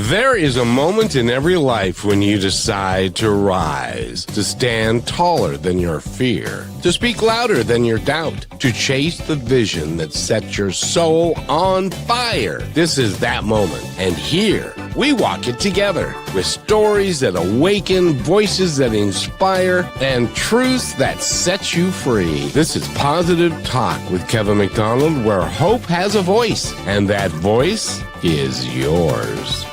There is a moment in every life when you decide to rise, to stand taller than your fear, to speak louder than your doubt, to chase the vision that sets your soul on fire. This is that moment. And here, we walk it together with stories that awaken, voices that inspire, and truths that set you free. This is Positive Talk with Kevin McDonald, where hope has a voice, and that voice is yours.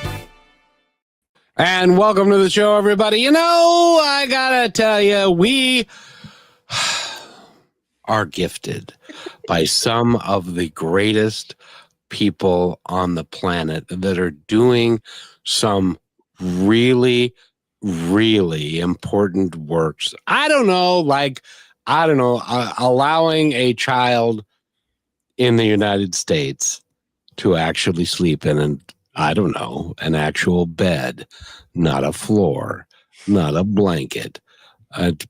And welcome to the show, everybody. You know, I gotta tell you, we are gifted by some of the greatest people on the planet that are doing some really, really important works. Allowing a child in the United States to actually sleep in an actual bed, not a floor, not a blanket,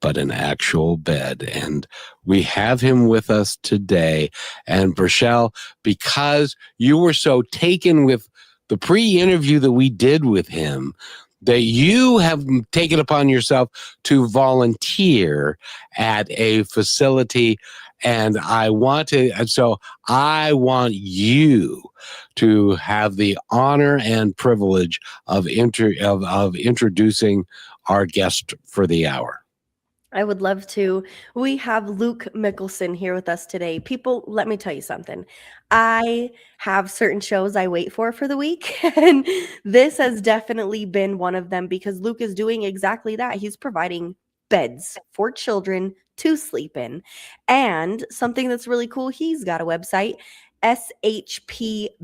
but an actual bed. And we have him with us today. And Rochelle, because you were so taken with the pre-interview that we did with him, that you have taken upon yourself to volunteer at a facility. And I want you to have the honor and privilege of introducing our guest for the hour. I would love to. We have Luke Mickelson here with us today. People, let me tell you something. I have certain shows I wait for the week, and this has definitely been one of them because Luke is doing exactly that. He's providing beds for children to sleep in. And something that's really cool, he's got a website, shpbeds.org.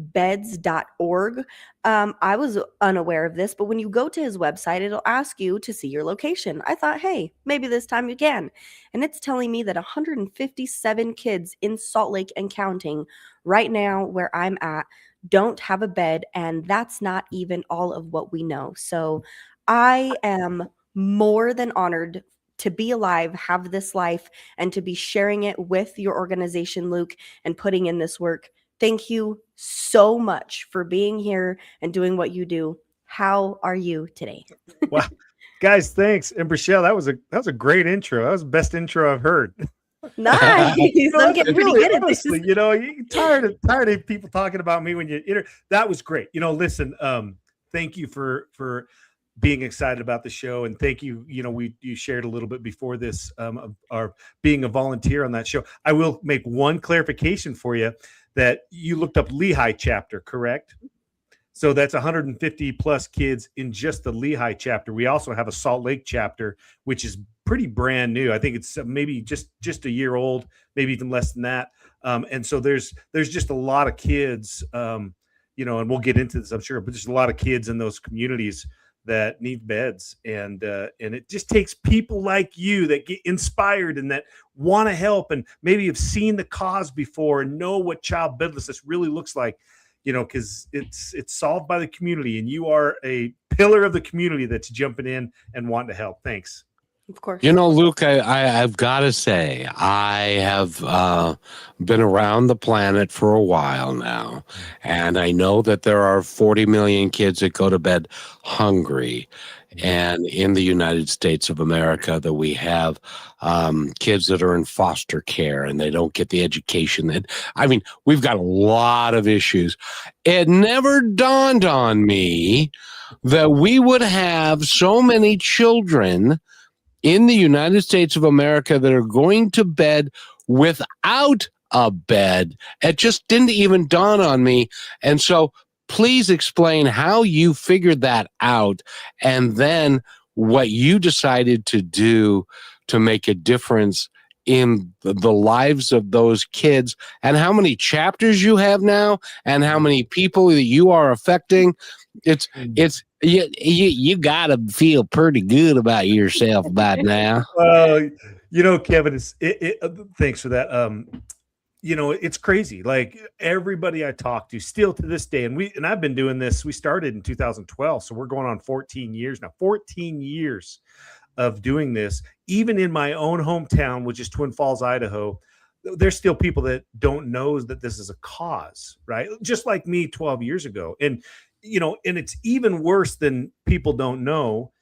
I was unaware of this, but when you go to his website, it'll ask you to see your location. I thought, hey, maybe this time you can. And it's telling me that 157 kids in Salt Lake and counting right now where I'm at don't have a bed. And that's not even all of what we know. So I am more than honored to be alive, have this life, and to be sharing it with your organization, Luke, and putting in this work. Thank you so much for being here and doing what you do. How are you today? Wow, guys, thanks. And Rochelle, that was a great intro. That was the best intro I've heard. Nice. I'm getting pretty good at this. You know, you're tired of people talking about me when you that was great. You know, listen, thank you for being excited about the show, and thank you. You know, you shared a little bit before this, our being a volunteer on that show. I will make one clarification for you that you looked up Lehigh chapter, correct? So that's 150 plus kids in just the Lehigh chapter. We also have a Salt Lake chapter, which is pretty brand new. I think it's maybe just a year old, maybe even less than that. And so there's just a lot of kids, you know, and we'll get into this, I'm sure, but there's a lot of kids in those communities that need beds, and it just takes people like you that get inspired and that want to help and maybe have seen the cause before and know what child bedlessness really looks like, you know, because it's solved by the community, and you are a pillar of the community that's jumping in and wanting to help. Thanks. Of course. You know, Luke, I've got to say, I have been around the planet for a while now, and I know that there are 40 million kids that go to bed hungry. And in the United States of America, that we have kids that are in foster care and they don't get the education we've got a lot of issues. It never dawned on me that we would have so many children in the United States of America that are going to bed without a bed. It just didn't even dawn on me. And so please explain how you figured that out, and then what you decided to do to make a difference in the lives of those kids, and how many chapters you have now, and how many people that you are affecting. You gotta feel pretty good about yourself by now. Well, you know, Kevin, thanks for that. You know, it's crazy. Like everybody I talk to still to this day, and I've been doing this. We started in 2012, so we're going on 14 years now. 14 years of doing this, even in my own hometown, which is Twin Falls, Idaho. There's still people that don't know that this is a cause, right? Just like me 12 years ago. And and it's even worse than people don't know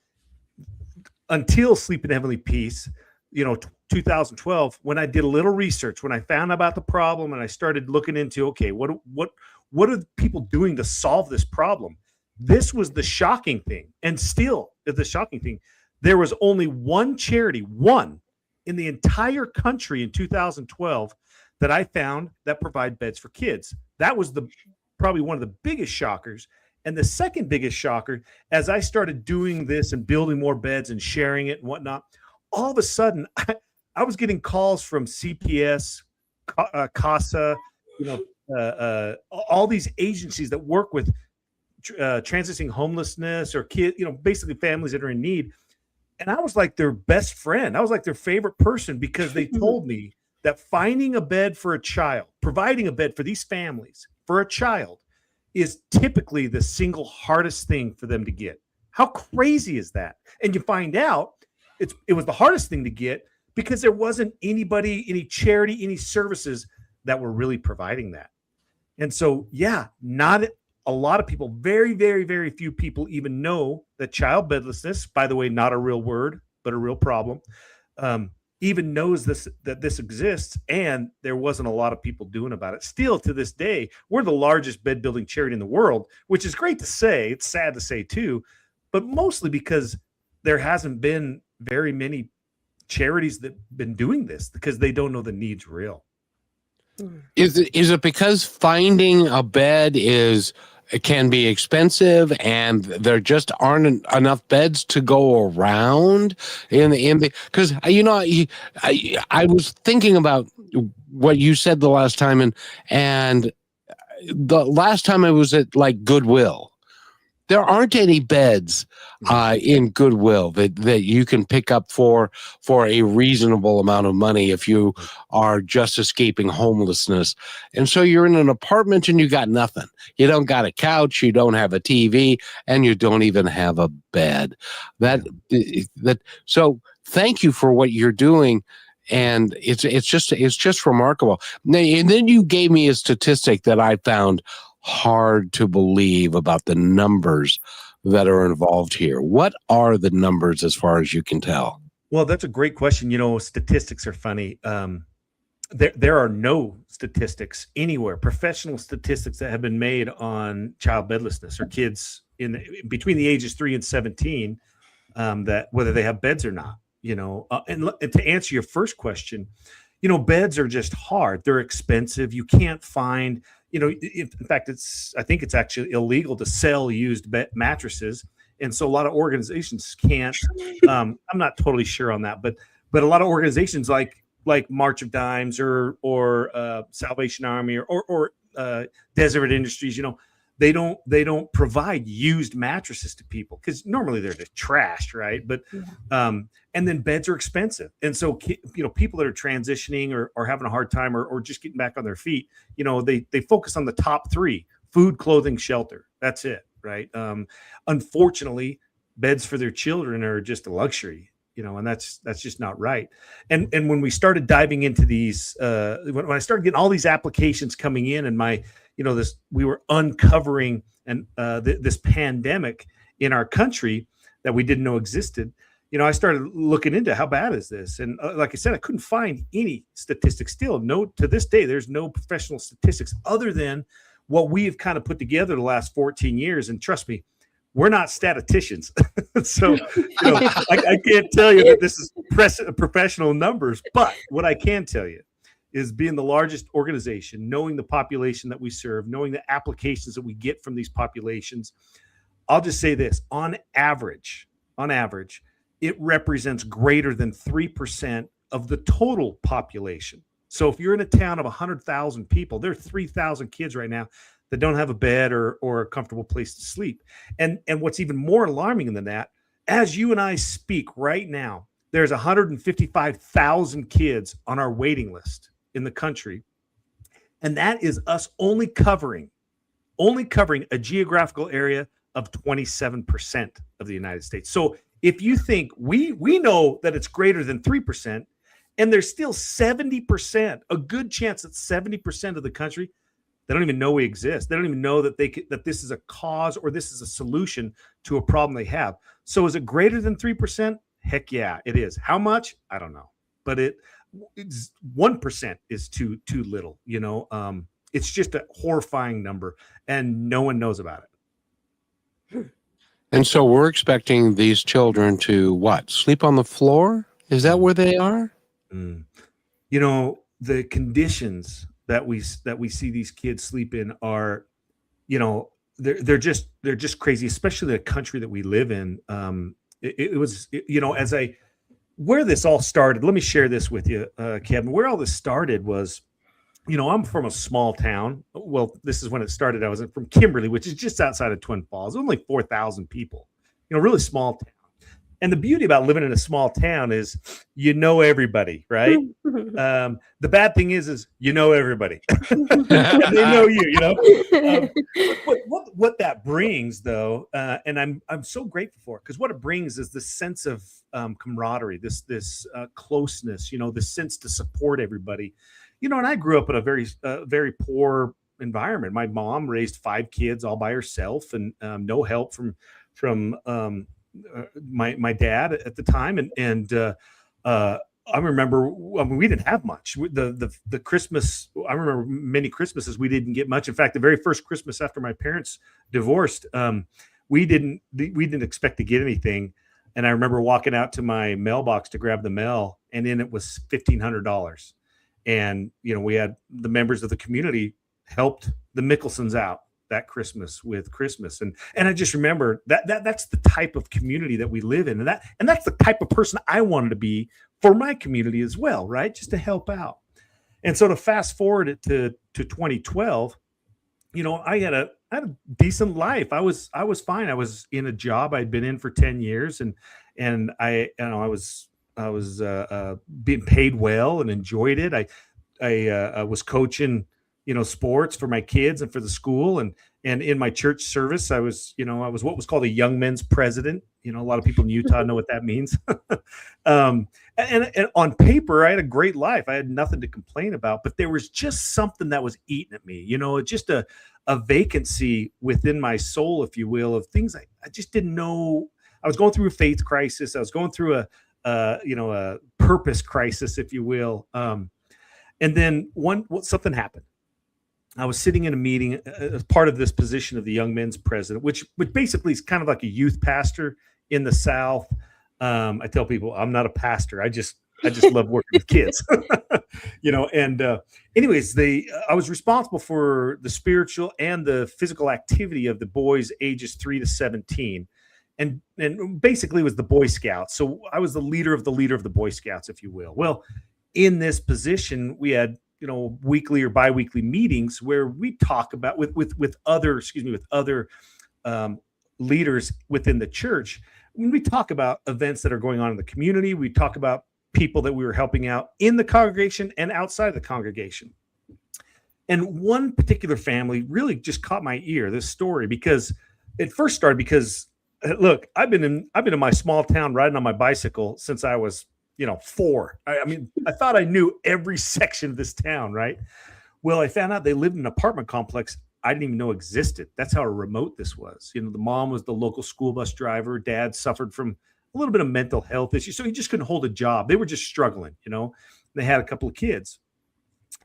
until Sleep in Heavenly Peace, 2012, when I did a little research, when I found about the problem and I started looking into, okay, what are people doing to solve this problem? This was the shocking thing. And still the shocking thing, there was only one charity, one in the entire country in 2012 that I found that provide beds for kids. That was probably one of the biggest shockers. And the second biggest shocker, as I started doing this and building more beds and sharing it and whatnot, all of a sudden I was getting calls from CPS, CASA, all these agencies that work with transitioning homelessness or kids, basically families that are in need. And I was like their best friend. I was like their favorite person because they told me that finding a bed for a child, providing a bed for these families for a child is typically the single hardest thing for them to get. How crazy is that? And you find out it was the hardest thing to get because there wasn't anybody, any charity, any services that were really providing that. And so, not a lot of people, very, very, very few people even know that child bedlessness, by the way, not a real word, but a real problem, even knows that this exists, and there wasn't a lot of people doing about it. Still to this day, we're the largest bed building charity in the world, which is great to say. It's sad to say too, but mostly because there hasn't been very many charities that have been doing this because they don't know the need's real. Is it because finding a bed can be expensive and there just aren't enough beds to go around because I was thinking about what you said the last time and the last time I was at like Goodwill, there aren't any beds in Goodwill that you can pick up for a reasonable amount of money if you are just escaping homelessness. And so you're in an apartment and you got nothing. You don't got a couch, you don't have a TV, and you don't even have a bed. So thank you for what you're doing. And it's just remarkable. And then you gave me a statistic that I found hard to believe about the numbers that are involved here. What are the numbers as far as you can tell? Well, that's a great question. Statistics are funny. There are no statistics anywhere, professional statistics that have been made on child bedlessness or kids between the ages 3 and 17, that whether they have beds or not. And to answer your first question, beds are just hard. They're expensive. You can't find. In fact, I think it's actually illegal to sell used mattresses. And so a lot of organizations can't, I'm not totally sure on that, but a lot of organizations like March of Dimes or Salvation Army or Desert Industries, they don't provide used mattresses to people because normally they're just trashed, right? But and then beds are expensive, and so people that are transitioning or having a hard time or just getting back on their feet, they focus on the top 3: food, clothing, shelter. That's it, right? Unfortunately, beds for their children are just a luxury, and that's just not right. And when we started diving into these, when I started getting all these applications coming in, and we were uncovering this pandemic in our country that we didn't know existed. I started looking into how bad is this, and like I said, I couldn't find any statistics. Still, to this day, there's no professional statistics other than what we have kind of put together the last 14 years. And trust me, we're not statisticians, so I can't tell you that this is professional numbers. But what I can tell you is, being the largest organization, knowing the population that we serve, knowing the applications that we get from these populations, I'll just say this: on average, it represents greater than 3% of the total population. So if you're in a town of 100,000 people, there are 3,000 kids right now that don't have a bed or a comfortable place to sleep. And what's even more alarming than that, as you and I speak right now, there's 155,000 kids on our waiting list in the country. And that is us only covering a geographical area of 27% of the United States. So if you think we know that it's greater than 3%, and there's still 70%, a good chance that 70% of the country They don't even know we exist. They don't even know that that this is a cause or this is a solution to a problem they have. So is it greater than 3%? Heck yeah, it is. How much? I don't know. But it's 1% is too little, it's just a horrifying number and no one knows about it. And so we're expecting these children to what? Sleep on the floor? Is that where they are? The conditions that we see these kids sleep in are, they're just crazy, especially the country that we live in. Where this all started, let me share this with you, Kevin. Where all this started was, I'm from a small town. Well, this is when it started. I was from Kimberly, which is just outside of Twin Falls, only 4,000 people, really small town. And the beauty about living in a small town is, everybody, right? The bad thing is everybody, and they know you. What that brings, though, and I'm so grateful for it, because what it brings is this sense of camaraderie, this closeness, this sense to support everybody, and I grew up in a very poor environment. My mom raised 5 kids all by herself, and no help from my dad at the time, and I remember, we didn't have much. The Christmas, I remember many Christmases we didn't get much. In fact, the very first Christmas after my parents divorced, we didn't expect to get anything. And I remember walking out to my mailbox to grab the mail, and in it was $1,500. And we had the members of the community helped the Mickelsons out that Christmas with Christmas. And I just remember that's the type of community that we live in. And that's the type of person I wanted to be for my community as well, right? Just to help out. And so to fast forward it to 2012, I had a decent life. I was fine. I was in a job I'd been in for 10 years, and I was being paid well and enjoyed it. I was coaching sports for my kids and for the school, and in my church service, I was what was called a young men's president. A lot of people in Utah know what that means. And on paper, I had a great life. I had nothing to complain about, but there was just something that was eating at me, just a vacancy within my soul, if you will, of things I just didn't know. I was going through a faith crisis. I was going through a purpose crisis, if you will. And then something happened. I was sitting in a meeting as part of this position of the young men's president, which basically is kind of like a youth pastor in the South. I tell people I'm not a pastor. I just love working with kids, anyways, I was responsible for the spiritual and the physical activity of the boys ages 3 to 17. And basically it was the Boy Scouts. So I was the leader of the Boy Scouts, if you will. Well, in this position, we had weekly or biweekly meetings where we talk about with other leaders within the church. When we talk about events that are going on in the community, we talk about people that we were helping out in the congregation and outside of the congregation. And one particular family really just caught my ear, this story, because it first started because, look, I've been in my small town riding on my bicycle since I was 4. I thought I knew every section of this town, right? Well, I found out they lived in an apartment complex I didn't even know existed. That's how remote this was. The mom was the local school bus driver. Dad suffered from a little bit of mental health issues, so he just couldn't hold a job. They were just struggling, They had a couple of kids.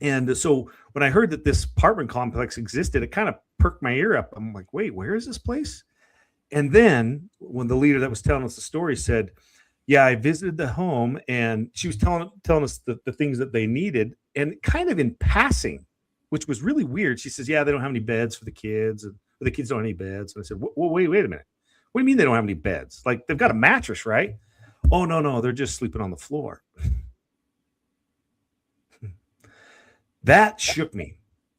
And so when I heard that this apartment complex existed, it kind of perked my ear up. I'm like, wait, where is this place? And then when the leader that was telling us the story said, yeah, I visited the home, and she was telling us the things that they needed, and kind of in passing, which was really weird. She says, yeah, they don't have any beds for the kids, and the kids don't have any beds. And I said, well, wait a minute. What do you mean they don't have any beds? Like, they've got a mattress, right? Oh, no, they're just sleeping on the floor. That shook me.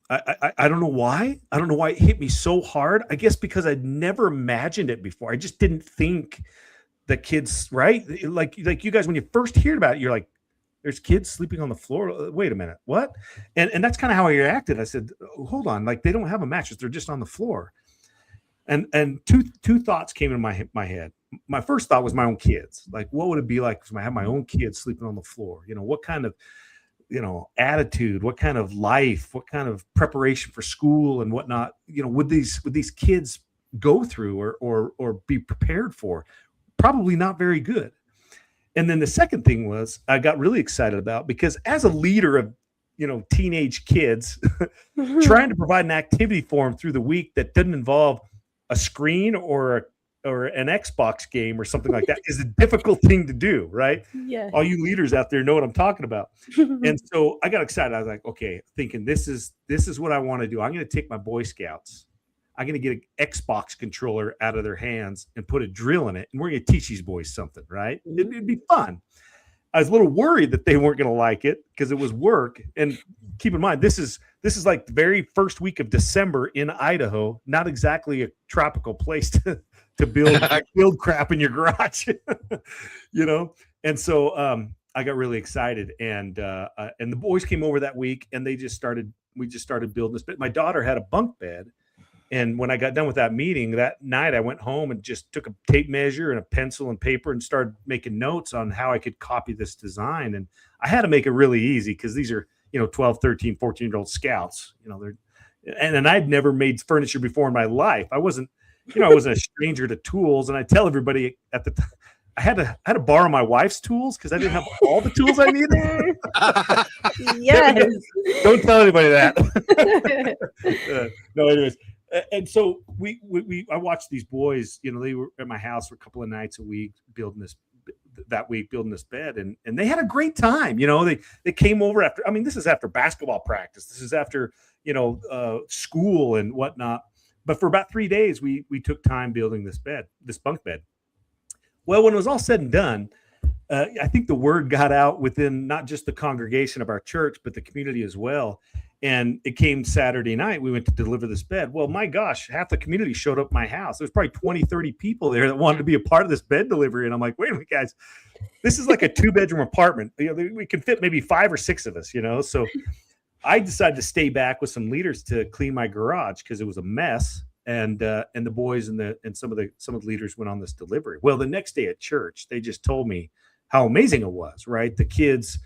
I don't know why. I don't know why it hit me so hard. I guess because I'd never imagined it before. I just didn't think the kids, right? Like you guys, when you first heard about it, you're like, there's kids sleeping on the floor. Wait a minute. What? And that's kind of how I reacted. I said, hold on. Like, they don't have a mattress. They're just on the floor. And two thoughts came into my head. My first thought was my own kids. Like, what would it be like if I had my own kids sleeping on the floor? What kind of attitude, what kind of life, what kind of preparation for school and whatnot, would these kids go through or be prepared for? Probably not very good. And then the second thing was I got really excited about, because as a leader of, teenage kids, trying to provide an activity for them through the week that doesn't involve a screen or an Xbox game or something like that is a difficult thing to do, right? Yeah. All you leaders out there know what I'm talking about. And so I got excited. I was like, okay, thinking this is what I want to do. I'm going to take my Boy Scouts. I'm going to get an Xbox controller out of their hands and put a drill in it. And we're going to teach these boys something, right? It'd be fun. I was a little worried that they weren't going to like it because it was work. And keep in mind, this is like the very first week of December in Idaho, not exactly a tropical place to build crap in your garage, And so I got really excited, and the boys came over that week, and we just started building this bed. My daughter had a bunk bed. And when I got done with that meeting that night, I went home and just took a tape measure and a pencil and paper and started making notes on how I could copy this design. And I had to make it really easy because these are, 12, 13, 14-year-old scouts, and I'd never made furniture before in my life. I wasn't a stranger to tools. And I tell everybody at the time, I had to borrow my wife's tools because I didn't have all the tools I needed. Yes. Don't tell anybody that. No, anyways. And so I watched these boys, they were at my house for a couple of nights a week building this bed, and they had a great time. They came over after, this is after basketball practice. This is after, school and whatnot. But for about 3 days, we took time building this bunk bed. Well, when it was all said and done, I think the word got out within not just the congregation of our church, but the community as well. And it came Saturday night. We went to deliver this bed. Well, my gosh, half the community showed up at my house. There's probably 20, 30 people there that wanted to be a part of this bed delivery. And I'm like, wait a minute, guys, this is like a 2-bedroom apartment. We can fit maybe 5 or 6 of us, So I decided to stay back with some leaders to clean my garage because it was a mess. And the boys and some of the leaders went on this delivery. Well, the next day at church, they just told me how amazing it was, right? The kids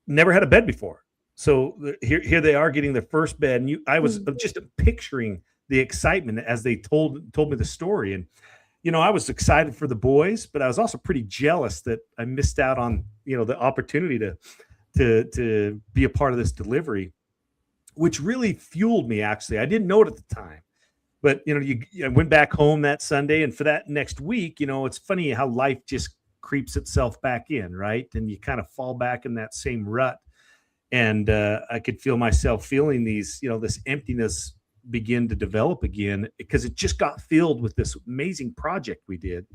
never had a bed before. So here they are getting their first bed. And I was just picturing the excitement as they told me the story. And, I was excited for the boys, but I was also pretty jealous that I missed out on, the opportunity to be a part of this delivery, which really fueled me, actually. I didn't know it at the time. But, I went back home that Sunday, and for that next week, it's funny how life just creeps itself back in, right? And you kind of fall back in that same rut. And I could feel myself feeling these, this emptiness begin to develop again because it just got filled with this amazing project we did.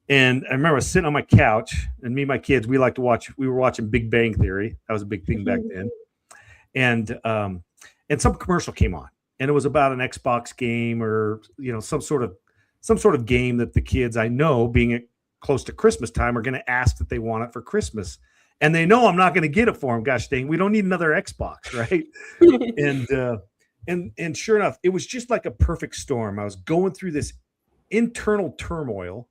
And I remember sitting on my couch, and me and my kids, we were watching Big Bang Theory. That was a big thing back then. And some commercial came on, and it was about an Xbox game or, some sort of game that the kids I know, being close to Christmas time, are going to ask that they want it for Christmas. And they know I'm not going to get it for them. Gosh dang, we don't need another Xbox, right? And sure enough, it was just like a perfect storm. I was going through this internal turmoil,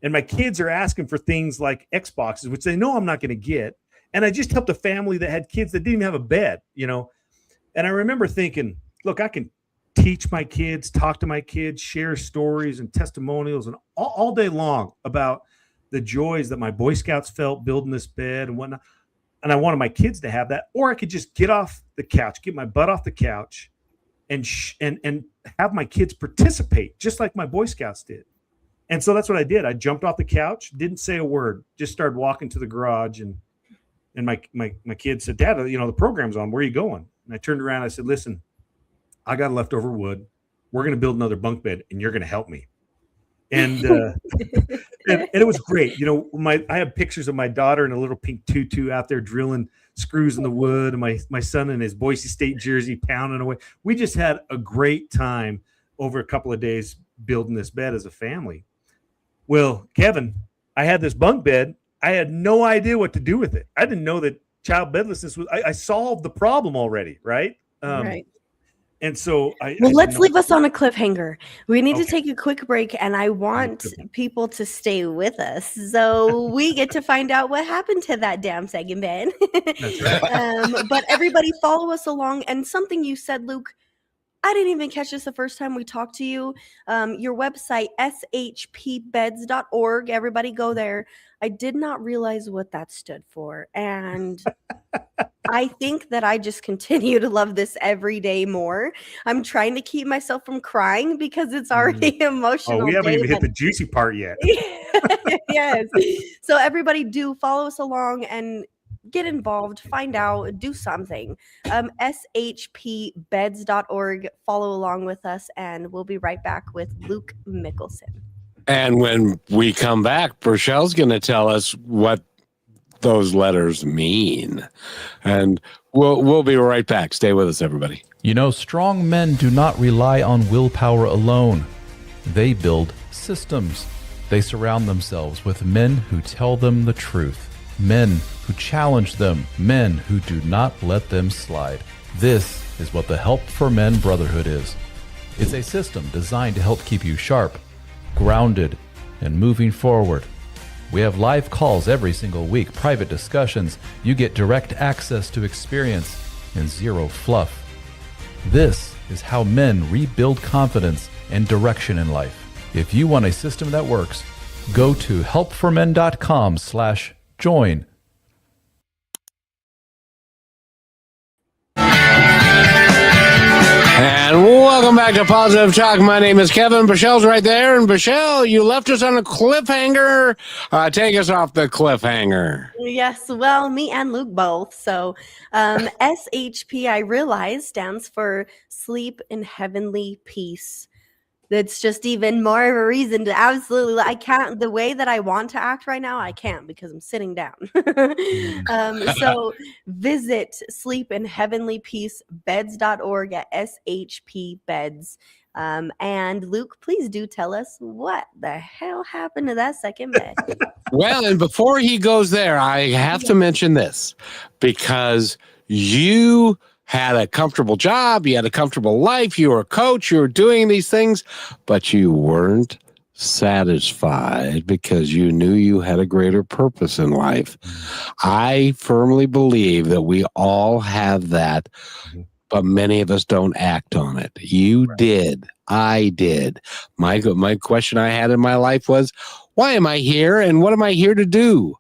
and my kids are asking for things like Xboxes, which they know I'm not going to get. And I just helped a family that had kids that didn't even have a bed, And I remember thinking, look, I can teach my kids, talk to my kids, share stories and testimonials and all day long about the joys that my Boy Scouts felt building this bed and whatnot. And I wanted my kids to have that, or I could just get off the couch, get my butt off the couch and have my kids participate just like my Boy Scouts did. And so that's what I did. I jumped off the couch, didn't say a word, just started walking to the garage. And my kids said, Dad, the program's on. Where are you going? And I turned around. I said, listen, I got leftover wood. We're going to build another bunk bed, and you're going to help me. And and it was great. I have pictures of my daughter in a little pink tutu out there drilling screws in the wood, and my son in his Boise State jersey pounding away. We just had a great time over a couple of days building this bed as a family. Well, Kevin, I had this bunk bed. I had no idea what to do with it. I didn't know that child bedlessness was. I solved the problem already, right? Right. And so I Well, didn't let's know- leave us on a cliffhanger. We need to Okay. take a quick break, and I want people to stay with us so we get to find out what happened to that damn second bed. That's right. But everybody follow us along. And something you said, Luke, I didn't even catch this the first time we talked to you. Your website, shpbeds.org. Everybody go there. I did not realize what that stood for. And I think that I just continue to love this every day more. I'm trying to keep myself from crying because it's already emotional. Oh, we haven't day, even hit but- the juicy part yet. Yes. So everybody do follow us along and get involved, find out, do something. shpbeds.org. Follow along with us, and we'll be right back with Luke Mickelson. And when we come back, Rochelle's going to tell us what those letters mean. And we'll be right back. Stay with us, everybody. You know, strong men do not rely on willpower alone. They build systems. They surround themselves with men who tell them the truth, men who challenge them, men who do not let them slide. This is what the Help for Men Brotherhood is. It's a system designed to help keep you sharp, grounded, and moving forward. We have live calls every single week, private discussions. You get direct access to experience and zero fluff. This is how men rebuild confidence and direction in life. If you want a system that works, go to helpformen.com/join. And welcome back to Positive Talk. My name is Kevin. Rochelle's right there. And Rochelle, you left us on a cliffhanger. Take us off the cliffhanger. Yes, well, me and Luke both. So SHP, I realize, stands for Sleep in Heavenly Peace. That's just even more of a reason to absolutely, I can't, the way that I want to act right now, I can't because I'm sitting down. So visit Sleep in Heavenly Peace beds.org at SHP Beds. And Luke, please do tell us what the hell happened to that second bed. Well, and before he goes there, I have to mention this because you had a comfortable job, you had a comfortable life, you were a coach, you were doing these things, but you weren't satisfied because you knew you had a greater purpose in life. I firmly believe that we all have that, but many of us don't act on it. You did. I did. My question I had in my life was, why am I here and what am I here to do?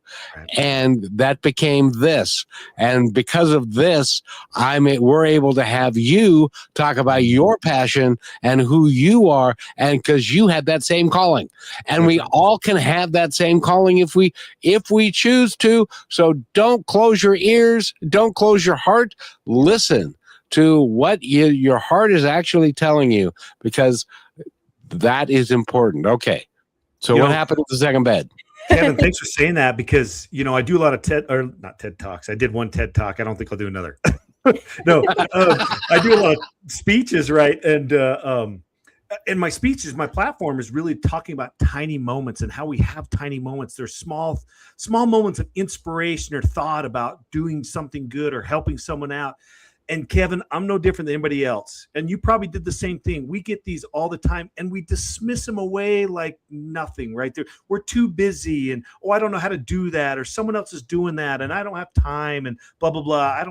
And that became this. And because of this, we're able to have you talk about your passion and who you are, and because you had that same calling. And we all can have that same calling if we choose to. So don't close your ears, don't close your heart. Listen to what your heart is actually telling you, because that is important. Okay. So what happened with the second bed? Kevin, thanks for saying that, because I do a lot of not TED Talks. I did one TED Talk. I don't think I'll do another. No, I do a lot of speeches, right? And my speeches, my platform is really talking about tiny moments and how we have tiny moments. There's small moments of inspiration or thought about doing something good or helping someone out. And Kevin, I'm no different than anybody else. And you probably did the same thing. We get these all the time and we dismiss them away like nothing, right? We're too busy and, I don't know how to do that, or someone else is doing that and I don't have time and blah, blah, blah.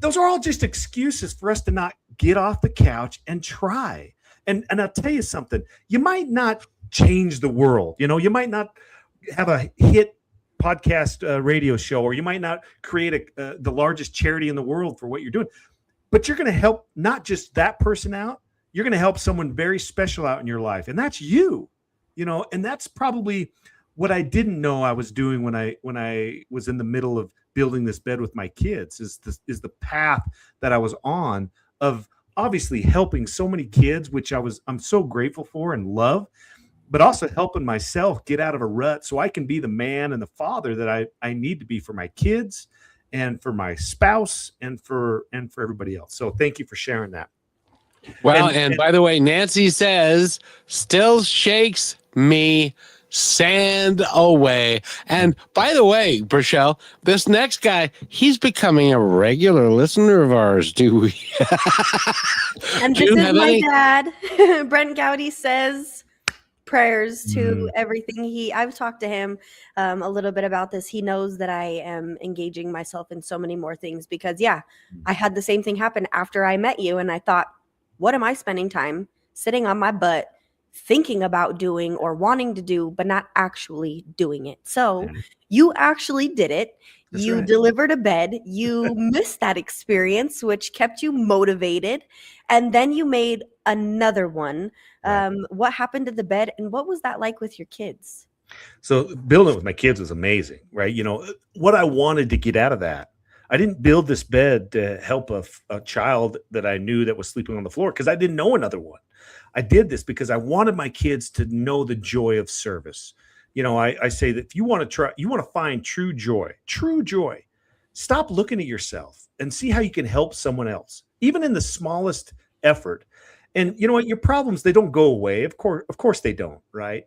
Those are all just excuses for us to not get off the couch and try. And I'll tell you something, you might not change the world. You might not have a hit podcast radio show, or you might not create the largest charity in the world for what you're doing, but you're going to help not just that person out, you're going to help someone very special out in your life, and that's you. And that's probably what I didn't know I was doing when I was in the middle of building this bed with my kids, is the path that I was on of obviously helping so many kids, which I'm so grateful for and love, but also helping myself get out of a rut so I can be the man and the father that I need to be for my kids and for my spouse and for everybody else. So thank you for sharing that. Well, and by the way, Nancy says, still shakes me sand away. And by the way, Brichelle, this next guy, he's becoming a regular listener of ours. Do we? And Do this you is have my any? dad. Brent Gowdy says prayers to Mm. everything. I've talked to him a little bit about this. He knows that I am engaging myself in so many more things because, yeah, I had the same thing happen after I met you. And I thought, what am I spending time sitting on my butt thinking about doing or wanting to do, but not actually doing it? So Yeah. you actually did it. That's You right. delivered a bed. You missed that experience, which kept you motivated. And then you made another one. Right. What happened to the bed, and what was that like with your kids? So building it with my kids was amazing, right? What I wanted to get out of that, I didn't build this bed to help a child that I knew that was sleeping on the floor because I didn't know another one. I did this because I wanted my kids to know the joy of service. I say that if you want to find true joy, stop looking at yourself and see how you can help someone else, even in the smallest effort. And you know what? Your problems, they don't go away. Of course they don't, right?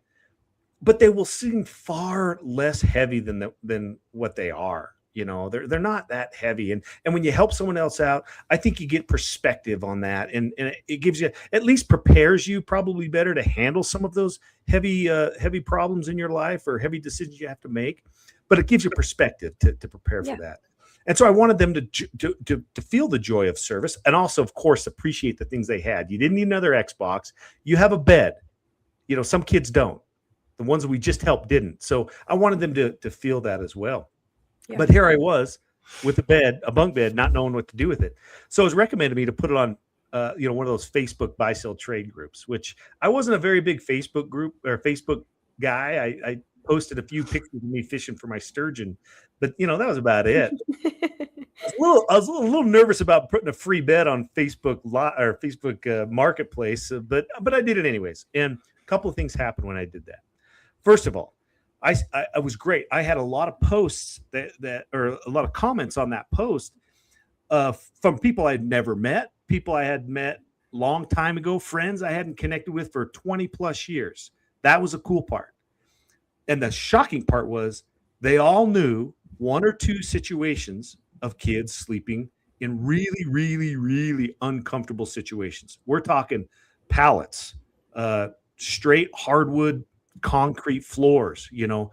But they will seem far less heavy than what they are. They're not that heavy. And when you help someone else out, I think you get perspective on that, and it gives you, at least prepares you probably better to handle some of those heavy problems in your life or heavy decisions you have to make. But it gives you perspective to prepare for that. And so I wanted them to feel the joy of service, and also, of course, appreciate the things they had. You didn't need another Xbox. You have a bed. Some kids don't. The ones we just helped didn't. So I wanted them to feel that as well. Yeah. But here I was with a bunk bed, not knowing what to do with it. So it was recommended to me to put it on, one of those Facebook buy, sell, trade groups, which I wasn't a very big Facebook group or Facebook guy. I posted a few pictures of me fishing for my sturgeon, but that was about it. I was a little nervous about putting a free bed on Facebook or Facebook Marketplace, but I did it anyways. And a couple of things happened when I did that. First of all, I was great. I had a lot of posts or a lot of comments on that post from people I'd never met, people I had met long time ago, friends I hadn't connected with for 20 plus years. That was a cool part. And the shocking part was they all knew one or two situations of kids sleeping in really, really, really uncomfortable situations. We're talking pallets, straight hardwood concrete floors, no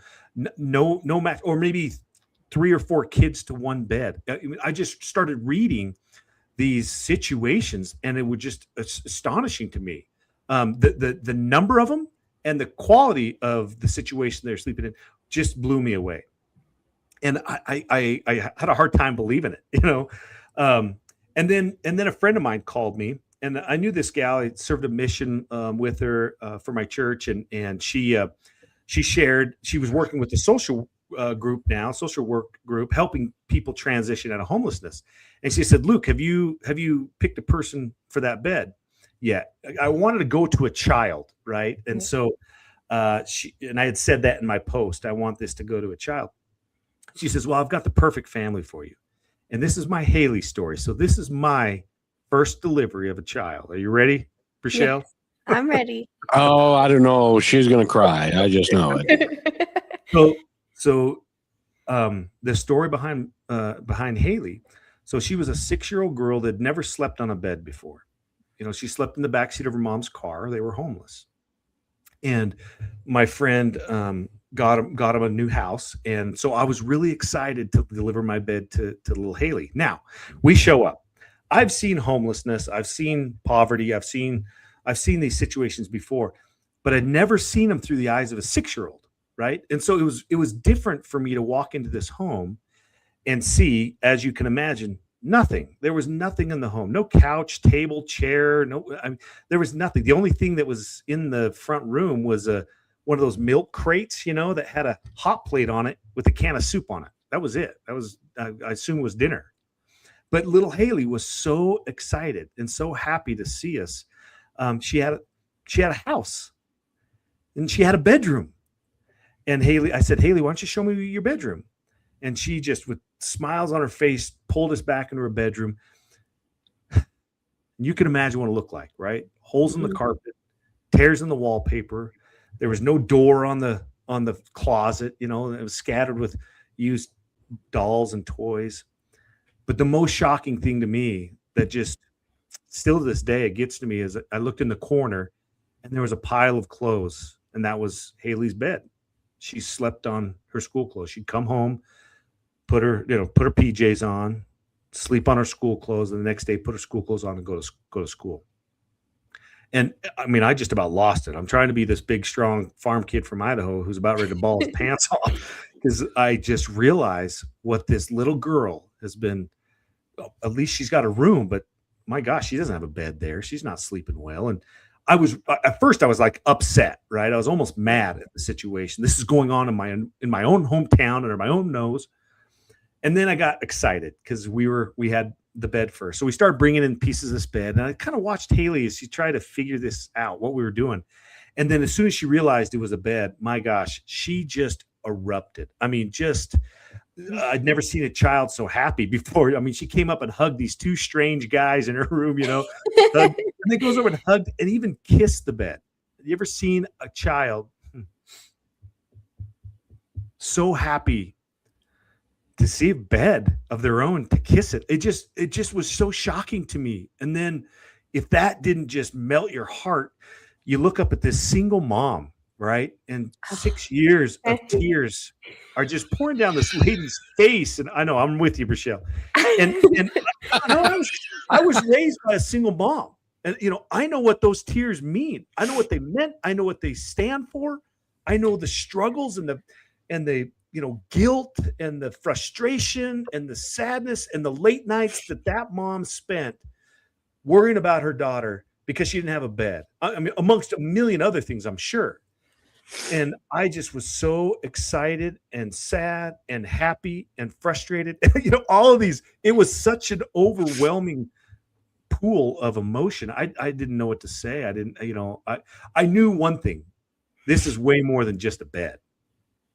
match, or maybe 3 or 4 kids to one bed. I just started reading these situations, and it was just astonishing to me. The number of them and the quality of the situation they're sleeping in just blew me away. And I had a hard time believing it, and then a friend of mine called me, and I knew this gal. I served a mission with her for my church, and she shared she was working with the social work group, helping people transition out of homelessness. And she said, "Luke, have you picked a person for that bed yet?" I wanted to go to a child, right? And so I had said that in my post. I want this to go to a child. She says, "Well, I've got the perfect family for you." And this is my Haley story. So this is my first delivery of a child. Are you ready, Brichelle? Yes, I'm ready. Oh, I don't know. She's going to cry. I just know it. So the story behind Haley. So she was a 6-year-old girl that had never slept on a bed before. She slept in the backseat of her mom's car. They were homeless. And my friend got him a new house. And so I was really excited to deliver my bed to little Haley. Now we show up. I've seen homelessness. I've seen poverty. I've seen these situations before, but I'd never seen them through the eyes of a 6-year-old. Right. And so it was different for me to walk into this home and see, as you can imagine, nothing. There was nothing in the home. No couch, table, chair. There was nothing. The only thing that was in the front room was one of those milk crates, that had a hot plate on it with a can of soup on it. That was it. That was, I assume, was dinner. But little Haley was so excited and so happy to see us. She had a house, and she had a bedroom. And I said, "Haley, why don't you show me your bedroom?" And she just, with smiles on her face, pulled us back into her bedroom. You can imagine what it looked like, right? Holes in the carpet, tears in the wallpaper. There was no door on the on the closet, you know, and it was scattered with used dolls and toys. But the most shocking thing to me that just still to this day, it gets to me is I looked in the corner and there was a pile of clothes, and that was Haley's bed. She slept on her school clothes. She'd come home, put her PJs on, sleep on her school clothes, and the next day put her school clothes on and go to school. And I mean, I just about lost it. I'm trying to be this big, strong farm kid from Idaho who's about ready to ball his pants off, because I just realize what this little girl has been. At least she's got a room, but my gosh, she doesn't have a bed there. She's not sleeping well. And at first I was like upset, right? I was almost mad at the situation. This is going on in my own hometown under my own nose. And then I got excited because we had the bed first. So we started bringing in pieces of this bed, and I kind of watched Haley as she tried to figure this out, what we were doing. And then as soon as she realized it was a bed, my gosh, she just erupted. I mean, I'd never seen a child so happy before. I mean, she came up and hugged these two strange guys in her room, you know, and then goes over and hugged and even kissed the bed. Have you ever seen a child so happy to see a bed of their own, to kiss it? It just was so shocking to me. And then if that didn't just melt your heart, you look up at this single mom, right? And 6 years of tears are just pouring down this lady's face. And I know I'm with you, Rochelle. And I was raised by a single mom. And, you know, I know what those tears mean. I know what they meant. I know what they stand for. I know the struggles and the you know, guilt and the frustration and the sadness and the late nights that mom spent worrying about her daughter because she didn't have a bed. I mean, amongst a million other things, I'm sure. And I just was so excited and sad and happy and frustrated. You know, all of these, it was such an overwhelming pool of emotion. I didn't know what to say. I knew one thing. This is way more than just a bed.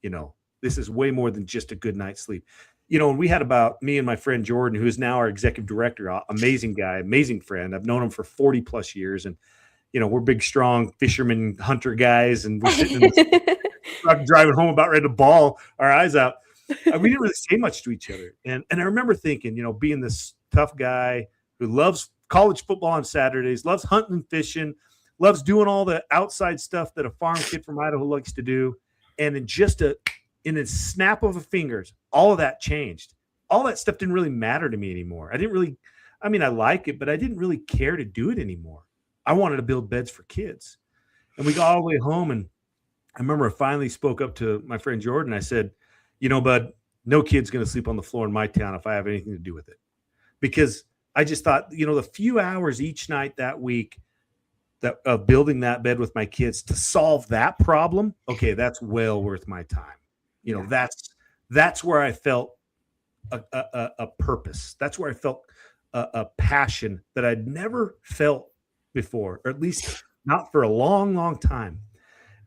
You know, this is way more than just a good night's sleep. You know, and we had about me and my friend Jordan, who is now our executive director, amazing guy, amazing friend. I've known him for 40 plus years. And, you know, we're big, strong fisherman hunter guys. And we're sitting in the truck driving home about ready to bawl our eyes out. We didn't really say much to each other. And I remember thinking, you know, being this tough guy who loves college football on Saturdays, loves hunting and fishing, loves doing all the outside stuff that a farm kid from Idaho likes to do. And in a snap of a fingers, all of that changed. All that stuff didn't really matter to me anymore. I like it, but I didn't really care to do it anymore. I wanted to build beds for kids. And we got all the way home, and I remember I finally spoke up to my friend Jordan. I said, you know, bud, no kid's going to sleep on the floor in my town if I have anything to do with it. Because I just thought, you know, the few hours each night that week of building that bed with my kids to solve that problem, okay, that's well worth my time. You know, that's where I felt a purpose. That's where I felt a passion that I'd never felt before, or at least not for a long, long time.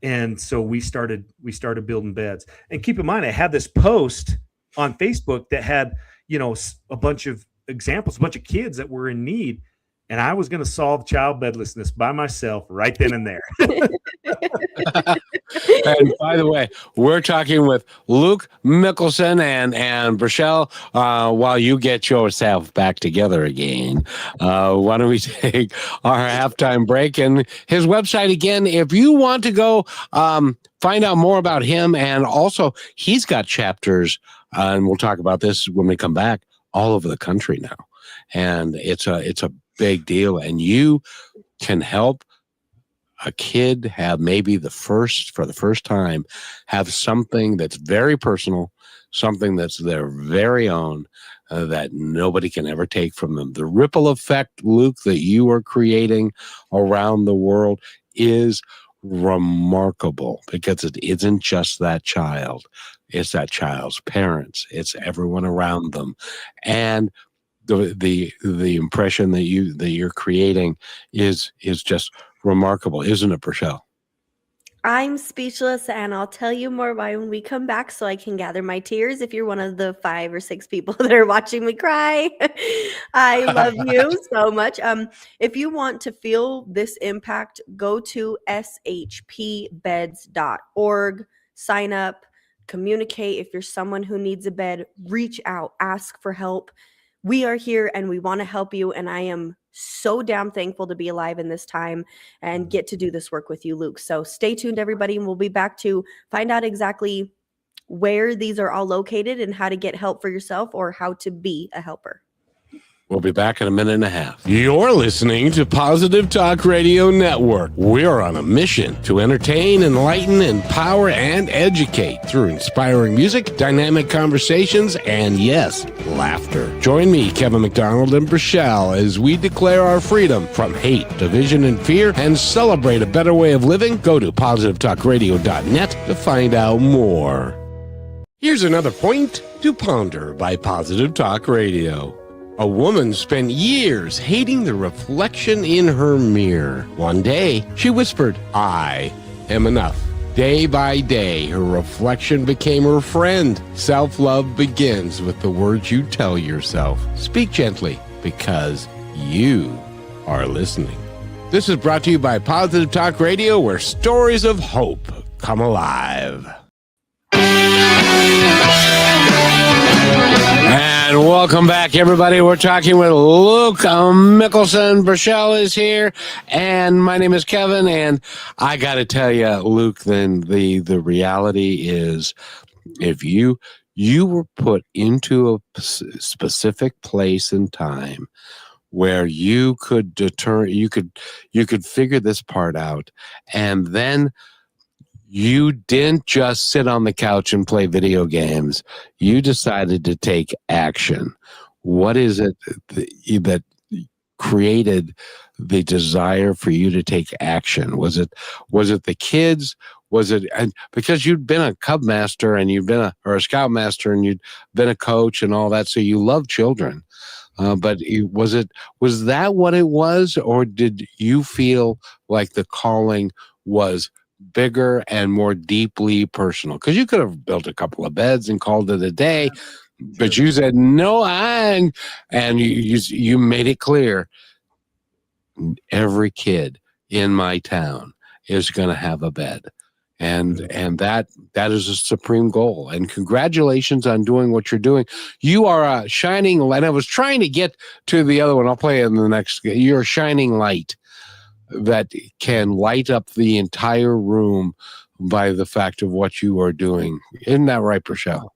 And so we started building beds. And keep in mind, I had this post on Facebook that had, you know, a bunch of examples, a bunch of kids that were in need. And I was going to solve child bedlessness by myself right then and there. And by the way, we're talking with Luke Mickelson and Rochelle. While you get yourself back together again, why don't we take our halftime break? And his website again, if you want to go find out more about him, and also he's got chapters, and we'll talk about this when we come back, all over the country now, and it's a big deal, and you can help a kid have maybe for the first time, have something that's very personal, something that's their very own, that nobody can ever take from them. The ripple effect, Luke, that you are creating around the world is remarkable, because it isn't just that child. It's that child's parents. It's everyone around them. And the impression that you're creating is just remarkable, isn't it, Rochelle? I'm speechless, and I'll tell you more why when we come back, so I can gather my tears. If you're one of the 5 or 6 people that are watching me cry, I love you so much. If you want to feel this impact, go to shpbeds.org. sign up, communicate. If you're someone who needs a bed, reach out, ask for help. We are here and we want to help you. And I am so damn thankful to be alive in this time and get to do this work with you, Luke. So stay tuned, everybody, and we'll be back to find out exactly where these are all located and how to get help for yourself or how to be a helper. We'll be back in a minute and a half. You're listening to Positive Talk Radio Network. We're on a mission to entertain, enlighten, empower, and educate through inspiring music, dynamic conversations, and yes, laughter. Join me, Kevin McDonald, and Brashelle as we declare our freedom from hate, division, and fear and celebrate a better way of living. Go to positivetalkradio.net to find out more. Here's another point to ponder by Positive Talk Radio. A woman spent years hating the reflection in her mirror. One day, she whispered, "I am enough." Day by day, her reflection became her friend. Self-love begins with the words you tell yourself. Speak gently, because you are listening. This is brought to you by Positive Talk Radio, where stories of hope come alive. And welcome back, everybody. We're talking with Luke Mickelson. Brashelle is here, and my name is Kevin. And I got to tell you, Luke, then the reality is, if you were put into a specific place and time where you could you could figure this part out, and then you didn't just sit on the couch and play video games. You decided to take action. What is it that created the desire for you to take action? Was it the kids? Was it because you'd been a Cub master and you'd been a Scout master and you'd been a coach and all that, so you love children? But was that what it was, or did you feel like the calling was bigger and more deeply personal? Because you could have built a couple of beds and called it a day, but you said no. And you made it clear, every kid in my town is going to have a bed, and that is a supreme goal. And congratulations on doing what you're doing. You are a shining light. I was trying to get to the other one. I'll play it in the next. You're a shining light that can light up the entire room by the fact of what you are doing. Isn't that right, Brashelle?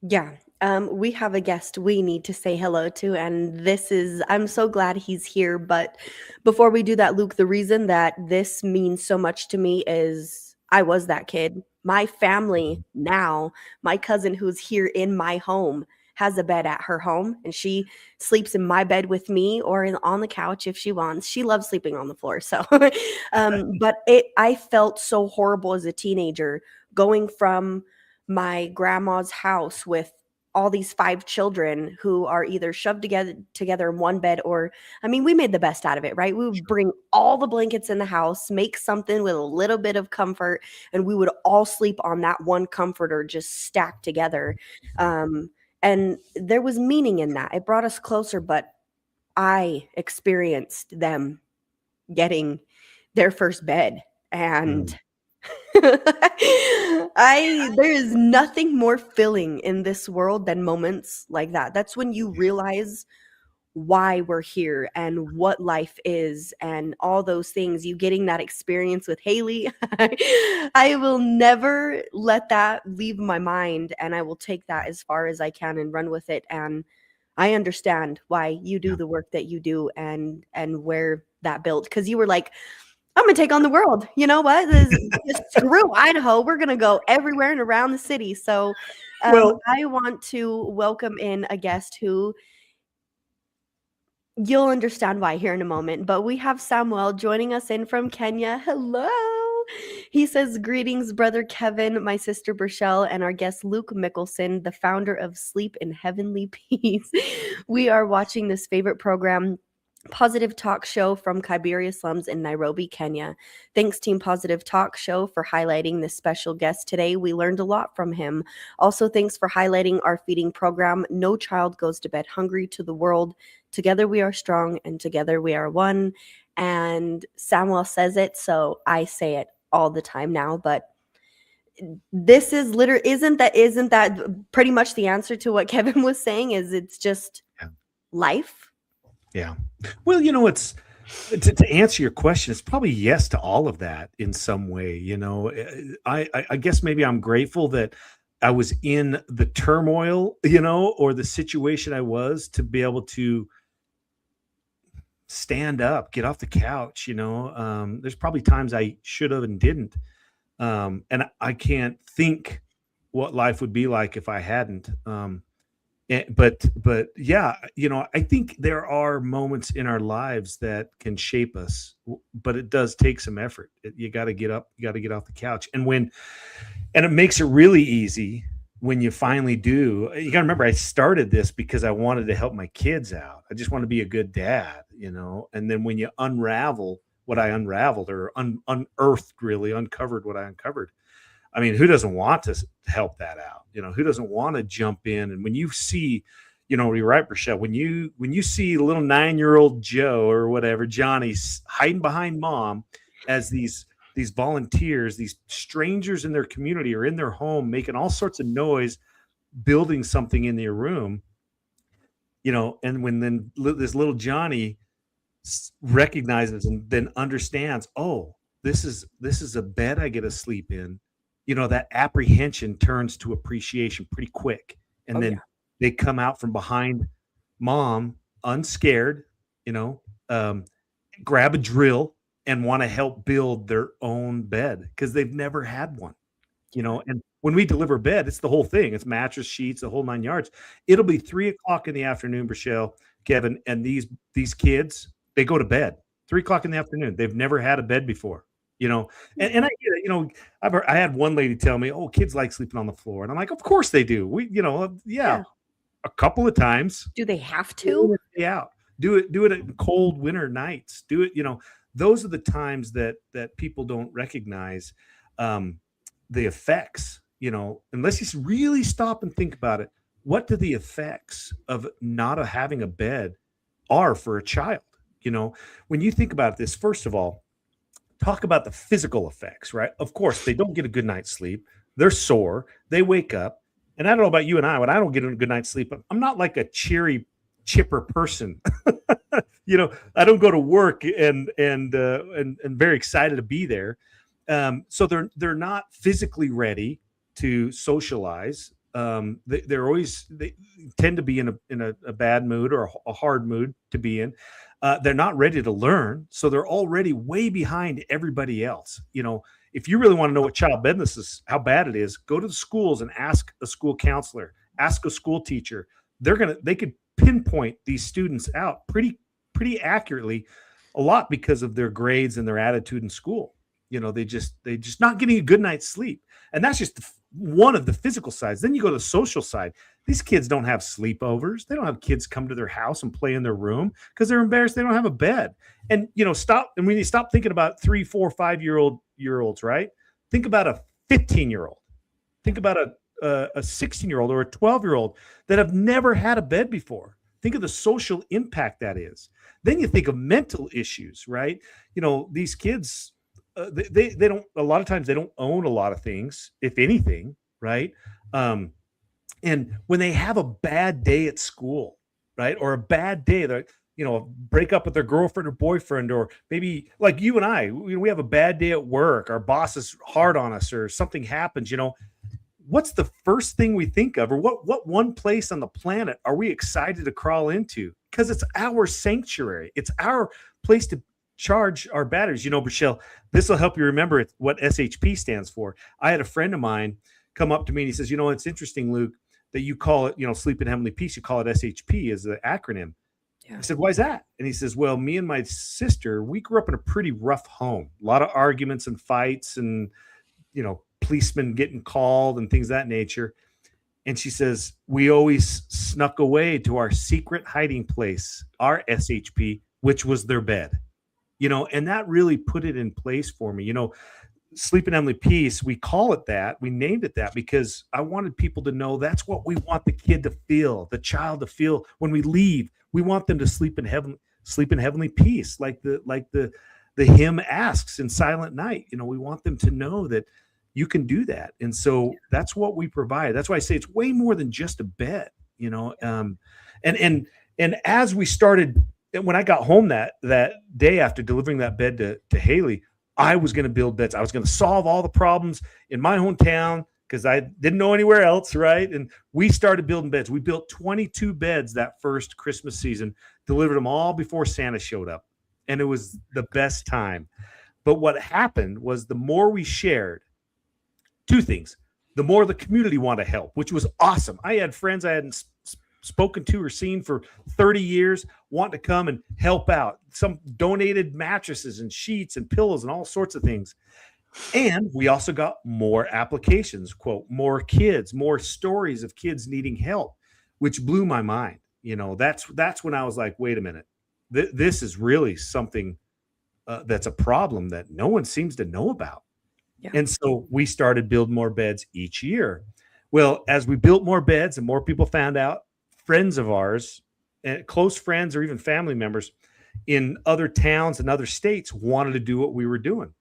Yeah. We have a guest we need to say hello to, and I'm so glad he's here. But before we do that, Luke, the reason that this means so much to me is I was that kid. My family now, my cousin who's here in my home, has a bed at her home, and she sleeps in my bed with me or on the couch if she wants. She loves sleeping on the floor. So, but I felt so horrible as a teenager going from my grandma's house with all these 5 children who are either shoved together in one bed, or, I mean, we made the best out of it, right? We would bring all the blankets in the house, make something with a little bit of comfort, and we would all sleep on that one comforter just stacked together. And there was meaning in that. It brought us closer, but I experienced them getting their first bed. And there is nothing more filling in this world than moments like that. That's when you realize why we're here and what life is and all those things. You getting that experience with Haley, I will never let that leave my mind, and I will take that as far as I can and run with it. And I understand why you do the work that you do and where that built, because you were like, I'm gonna take on the world. You know what? Just screw Idaho. We're gonna go everywhere and around the city. So I want to welcome in a guest who you'll understand why here in a moment, but we have Samuel joining us in from Kenya. Hello. He says, greetings, brother Kevin, my sister Brashelle, and our guest Luke Mickelson, the founder of Sleep in Heavenly Peace. We are watching this favorite program, Positive Talk Show from Kibera slums in Nairobi, Kenya. Thanks, Team Positive Talk Show, for highlighting this special guest today. We learned a lot from him. Also, thanks for highlighting our feeding program, No Child Goes to Bed Hungry, to the world. Together we are strong, and together we are one. And Samuel says it, so I say it all the time now. But this is literally, isn't that pretty much the answer to what Kevin was saying? Is it's just life? Yeah. Well, it's to answer your question, it's probably yes to all of that in some way. I guess maybe I'm grateful that I was in the turmoil, or the situation I was, to be able to stand up, get off the couch. There's probably times I should have and didn't. And I can't think what life would be like if I hadn't. But yeah, I think there are moments in our lives that can shape us, but it does take some effort. You got to get up, you got to get off the couch. And it makes it really easy when you finally do. You got to remember, I started this because I wanted to help my kids out. I just want to be a good dad, and then when you unravel what I unraveled, or unearthed, really uncovered what I uncovered, I mean, who doesn't want to help that out? Who doesn't want to jump in? And when you see, you're right, Rochelle, when you see little 9-year-old Joe or whatever, Johnny's hiding behind mom as these volunteers, these strangers in their community or in their home, making all sorts of noise, building something in their room, and when then this little Johnny recognizes and then understands, oh, this is a bed I get to sleep in. That apprehension turns to appreciation pretty quick. And then they come out from behind mom unscared, grab a drill and want to help build their own bed because they've never had one, and when we deliver bed, it's the whole thing. It's mattress, sheets, the whole 9 yards. It'll be 3:00 in the afternoon, Rochelle, Kevin, and these kids, they go to bed 3:00 in the afternoon. They've never had a bed before. And I get it. I had one lady tell me, "Oh, kids like sleeping on the floor," and I'm like, "Of course they do. We, yeah, a couple of times. Do they have to? Yeah, do it at cold winter nights. Do it. Those are the times that people don't recognize the effects. Unless you really stop and think about it, what do the effects of not having a bed are for a child? When you think about this, first of all, talk about the physical effects, right? Of course, they don't get a good night's sleep. They're sore. They wake up. And I don't know about you and I, when I don't get a good night's sleep, I'm not like a cheery, chipper person. I don't go to work and very excited to be there. So they're not physically ready to socialize. They tend to be in a bad mood or a hard mood to be in. They're not ready to learn, so they're already way behind everybody else. If you really want to know what child bedness is, how bad it is, go to the schools and ask a school counselor, ask a school teacher. They could pinpoint these students out pretty accurately, a lot because of their grades and their attitude in school. They just not getting a good night's sleep, and that's just one of the physical sides. Then you go to the social side. These kids don't have sleepovers. They don't have kids come to their house and play in their room because they're embarrassed they don't have a bed. And stop. And when you stop thinking about 3, 4, 5-year-olds, right? Think about a 15-year-old. Think about a 16-year-old or a 12-year-old that have never had a bed before. Think of the social impact that is. Then you think of mental issues, right? These kids, they don't, a lot of times they don't own a lot of things, if anything, right? And when they have a bad day at school, right, or a bad day, they're, break up with their girlfriend or boyfriend, or maybe like you and I, we have a bad day at work, our boss is hard on us, or something happens, what's the first thing we think of, or what one place on the planet are we excited to crawl into? Because it's our sanctuary. It's our place to charge our batteries. Michelle, this will help you remember what SHP stands for. I had a friend of mine come up to me and he says, it's interesting, Luke, that you call it, sleep in heavenly peace. You call it SHP as the acronym. Yeah. I said, why is that? And he says, well, me and my sister, we grew up in a pretty rough home, a lot of arguments and fights and, policemen getting called and things of that nature. And she says, we always snuck away to our secret hiding place, our SHP, which was their bed, and that really put it in place for me. Sleep in heavenly peace, we call it that. We named it that because I wanted people to know that's what we want the kid to feel, the child to feel when we leave. We want them to sleep in heavenly peace, like the hymn asks in Silent Night. We want them to know that you can do that. And so that's what we provide. That's why I say it's way more than just a bed, you know. And as we started, when I got home that day after delivering that bed to Haley, I was going to build beds. I was going to solve all the problems in my hometown because I didn't know anywhere else, right? And we started building beds. We built 22 beds that first Christmas season, delivered them all before Santa showed up. And it was the best time. But what happened was the more we shared, two things. The more the community wanted to help, which was awesome. I had friends I hadn't spoken to or seen for 30 years want to come and help out. Some donated mattresses and sheets and pillows and all sorts of things. And we also got more applications, quote, more kids, more stories of kids needing help, which blew my mind. You know, that's when I was like, wait a minute, this is really something that's a problem that no one seems to know about. Yeah. And so we started building more beds each year. Well, as we built more beds and more people found out, friends of ours, and close friends or even family members in other towns and other states wanted to do what we were doing.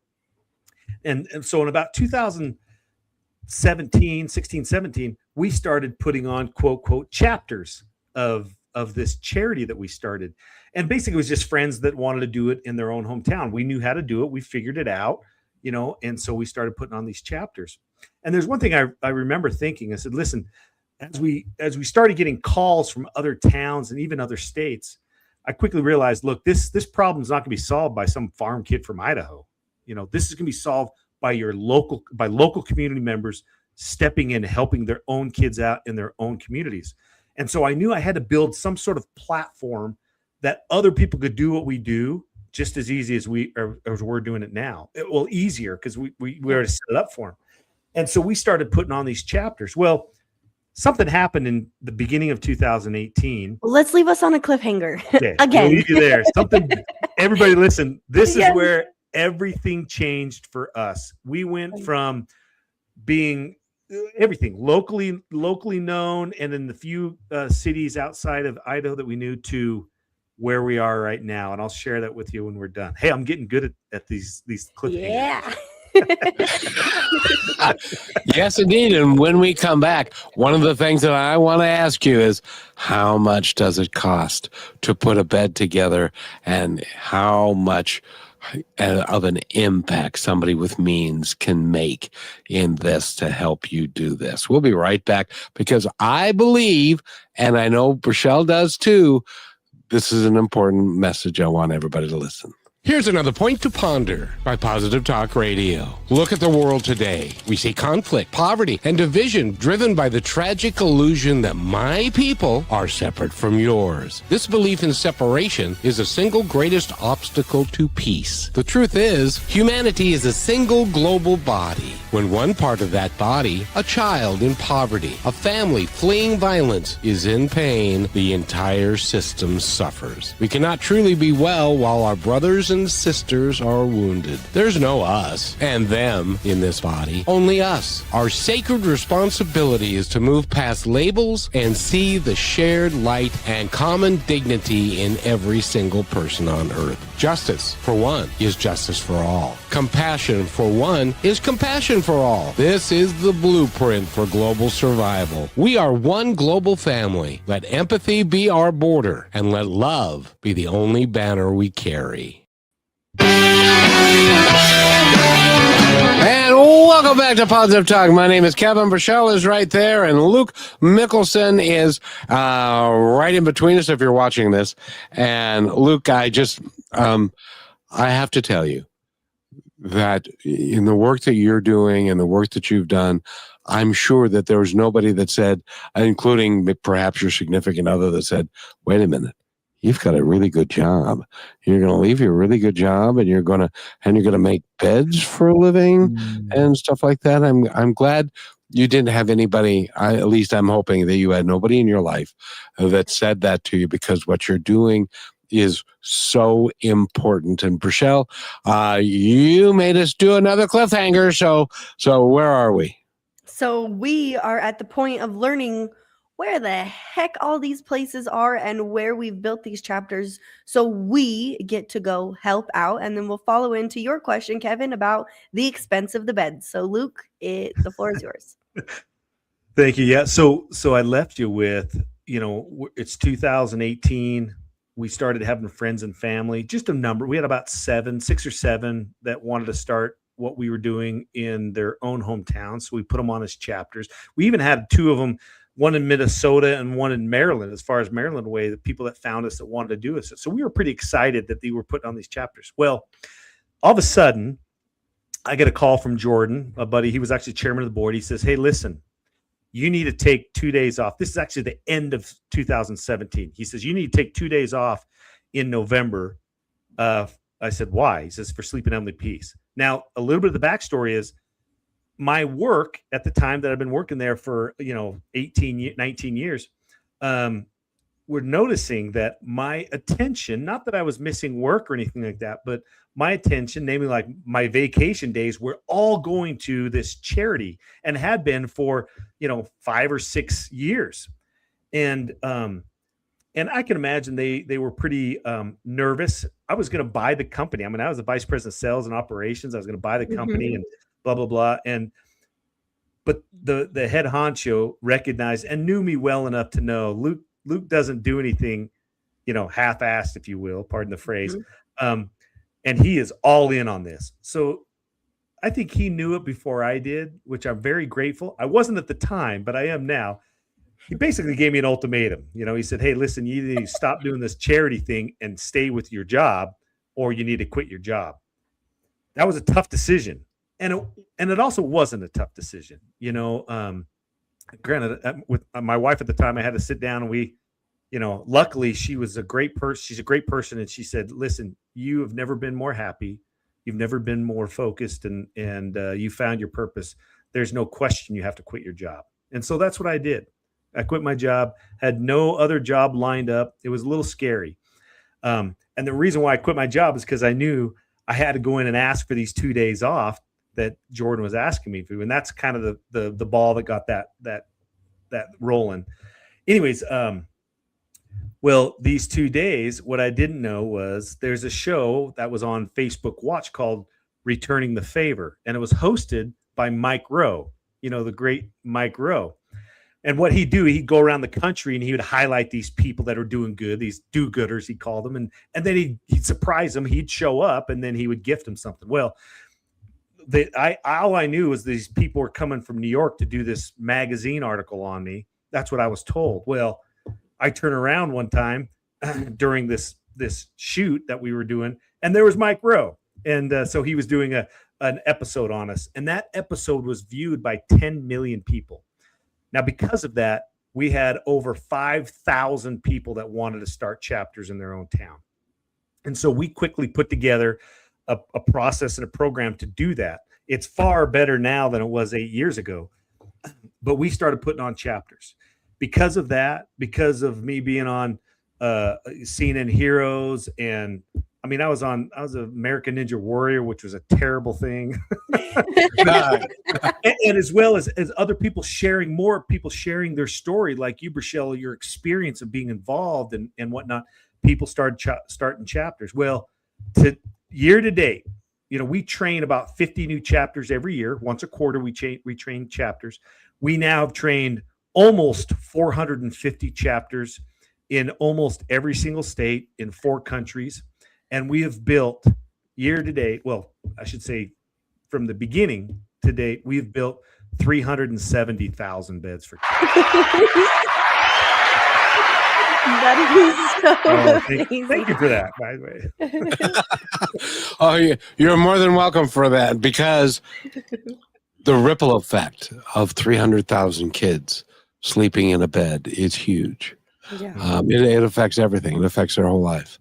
And so in about 2017, 16, 17, we started putting on quote, quote, chapters of this charity that we started. And basically it was just friends that wanted to do it in their own hometown. We knew how to do it. We figured it out, you know, and so we started putting on these chapters. And there's one thing I remember thinking, I said, listen, as we started getting calls from other towns and even other states, I quickly realized, look, this problem is not going to be solved by some farm kid from Idaho. You know, this is going to be solved by local community members stepping in, helping their own kids out in their own communities. And so I knew I had to build some sort of platform that other people could do what we do just as easy as we're doing it now. Well, easier because we already set it up for them. And so we started putting on these chapters. Well, something happened in the beginning of 2018. Let's leave us on a cliffhanger. Okay, again. We'll leave you there. Everybody listen, this is where everything changed for us. We went from being everything locally known and in the few cities outside of Idaho that we knew to where we are right now. And I'll share that with you when we're done. Hey, I'm getting good at these cliffhangers. Yeah. Yes, indeed. And when we come back, one of the things that I want to ask you is how much does it cost to put a bed together and how much of an impact somebody with means can make in this to help you do this. We'll be right back because I believe, and I know Rochelle does too, this is an important message I want everybody to listen. Here's another point to ponder by Positive Talk Radio. Look at the world today. We see conflict, poverty, and division driven by the tragic illusion that my people are separate from yours. This belief in separation is the single greatest obstacle to peace. The truth is, humanity is a single global body. When one part of that body, a child in poverty, a family fleeing violence, is in pain, the entire system suffers. We cannot truly be well while our brothers and sisters are wounded. There's no us and them in this body, only us. Our sacred responsibility is to move past labels and see the shared light and common dignity in every single person on earth. Justice, for one, is justice for all. Compassion, for one, is compassion for all. This is the blueprint for global survival. We are one global family. Let empathy be our border, and let love be the only banner we carry. And welcome back to Positive Talk. My name is Kevin. Rochelle is right there, and Luke Mickelson is right in between us if you're watching this. And Luke, I have to tell you that in the work that you're doing and the work that you've done, I'm sure that there was nobody that said, including perhaps your significant other, that said, wait a minute. You've got a really good job. You're going to leave your really good job and you're going to make beds for a living and stuff like that. I'm glad you didn't have anybody, at least I'm hoping that you had nobody in your life that said that to you, because what you're doing is so important. And Rochelle, you made us do another cliffhanger. So where are we? So we are at the point of learning where the heck all these places are and where we've built these chapters so we get to go help out. And then we'll follow into your question, Kevin, about the expense of the beds. So Luke, the floor is yours. Thank you. Yeah. So I left you with, it's 2018. We started having friends and family, just a number. We had about 6 or 7 that wanted to start what we were doing in their own hometown. So we put them on as chapters. We even had 2 of them, one in Minnesota and one in Maryland, as far as Maryland way, the people that found us that wanted to do it. So we were pretty excited that they were putting on these chapters. Well, all of a sudden, I get a call from Jordan, a buddy. He was actually chairman of the board. He says, hey, listen, you need to take 2 days off. This is actually the end of 2017. He says, you need to take 2 days off in November. I said, why? He says, for Sleep in Emily Peace. Now, a little bit of the backstory is my work at the time that I've been working there for, 19 years, we're noticing that my attention, not that I was missing work or anything like that, but my attention, namely like my vacation days, were all going to this charity and had been for, 5 or 6 years. And I can imagine they were pretty nervous. I was going to buy the company. I mean, I was the vice president of sales and operations. I was going to buy the company and blah, blah, blah. But the head honcho recognized and knew me well enough to know Luke doesn't do anything, half-assed, if you will, pardon the phrase. And he is all in on this. So I think he knew it before I did, which I'm very grateful. I wasn't at the time, but I am now. He basically gave me an ultimatum. He said, hey, listen, you need to stop doing this charity thing and stay with your job, or you need to quit your job. That was a tough decision. And it also wasn't a tough decision. Granted, with my wife at the time, I had to sit down and we, luckily she was a great person. She's a great person. And she said, listen, you have never been more happy. You've never been more focused and you found your purpose. There's no question you have to quit your job. And so that's what I did. I quit my job, had no other job lined up. It was a little scary. And the reason why I quit my job is because I knew I had to go in and ask for these 2 days off that Jordan was asking me to. And that's kind of the ball that got that rolling. Anyways, well, these 2 days, what I didn't know was there's a show that was on Facebook Watch called Returning the Favor. And it was hosted by Mike Rowe, the great Mike Rowe. And what he'd do, he'd go around the country and he would highlight these people that are doing good, these do-gooders, he called them. And then he'd surprise them. He'd show up and then he would gift them something. Well, all I knew was these people were coming from New York to do this magazine article on me. That's what I was told. Well, I turn around one time during this shoot that we were doing, and there was Mike Rowe. And so he was doing an episode on us. And that episode was viewed by 10 million people. Now, because of that, we had over 5,000 people that wanted to start chapters in their own town. And so we quickly put together a process and a program to do that. It's far better now than it was 8 years ago. But we started putting on chapters. Because of that, because of me being on CNN Heroes, and I mean, I was an American Ninja Warrior, which was a terrible thing. and as well as other people sharing, more people sharing their story, like you, Brichelle, your experience of being involved and whatnot, people started starting chapters. Well, year to date, we train about 50 new chapters every year. Once a quarter, we train chapters. We now have trained almost 450 chapters in almost every single state in 4 countries. And we have built year to date, well, I should say from the beginning to date, we've built 370,000 beds for chapters. That is so amazing. Thank you for that, by the way. Oh, you're more than welcome for that, because the ripple effect of 300,000 kids sleeping in a bed is huge. Yeah. It affects everything. It affects their whole life.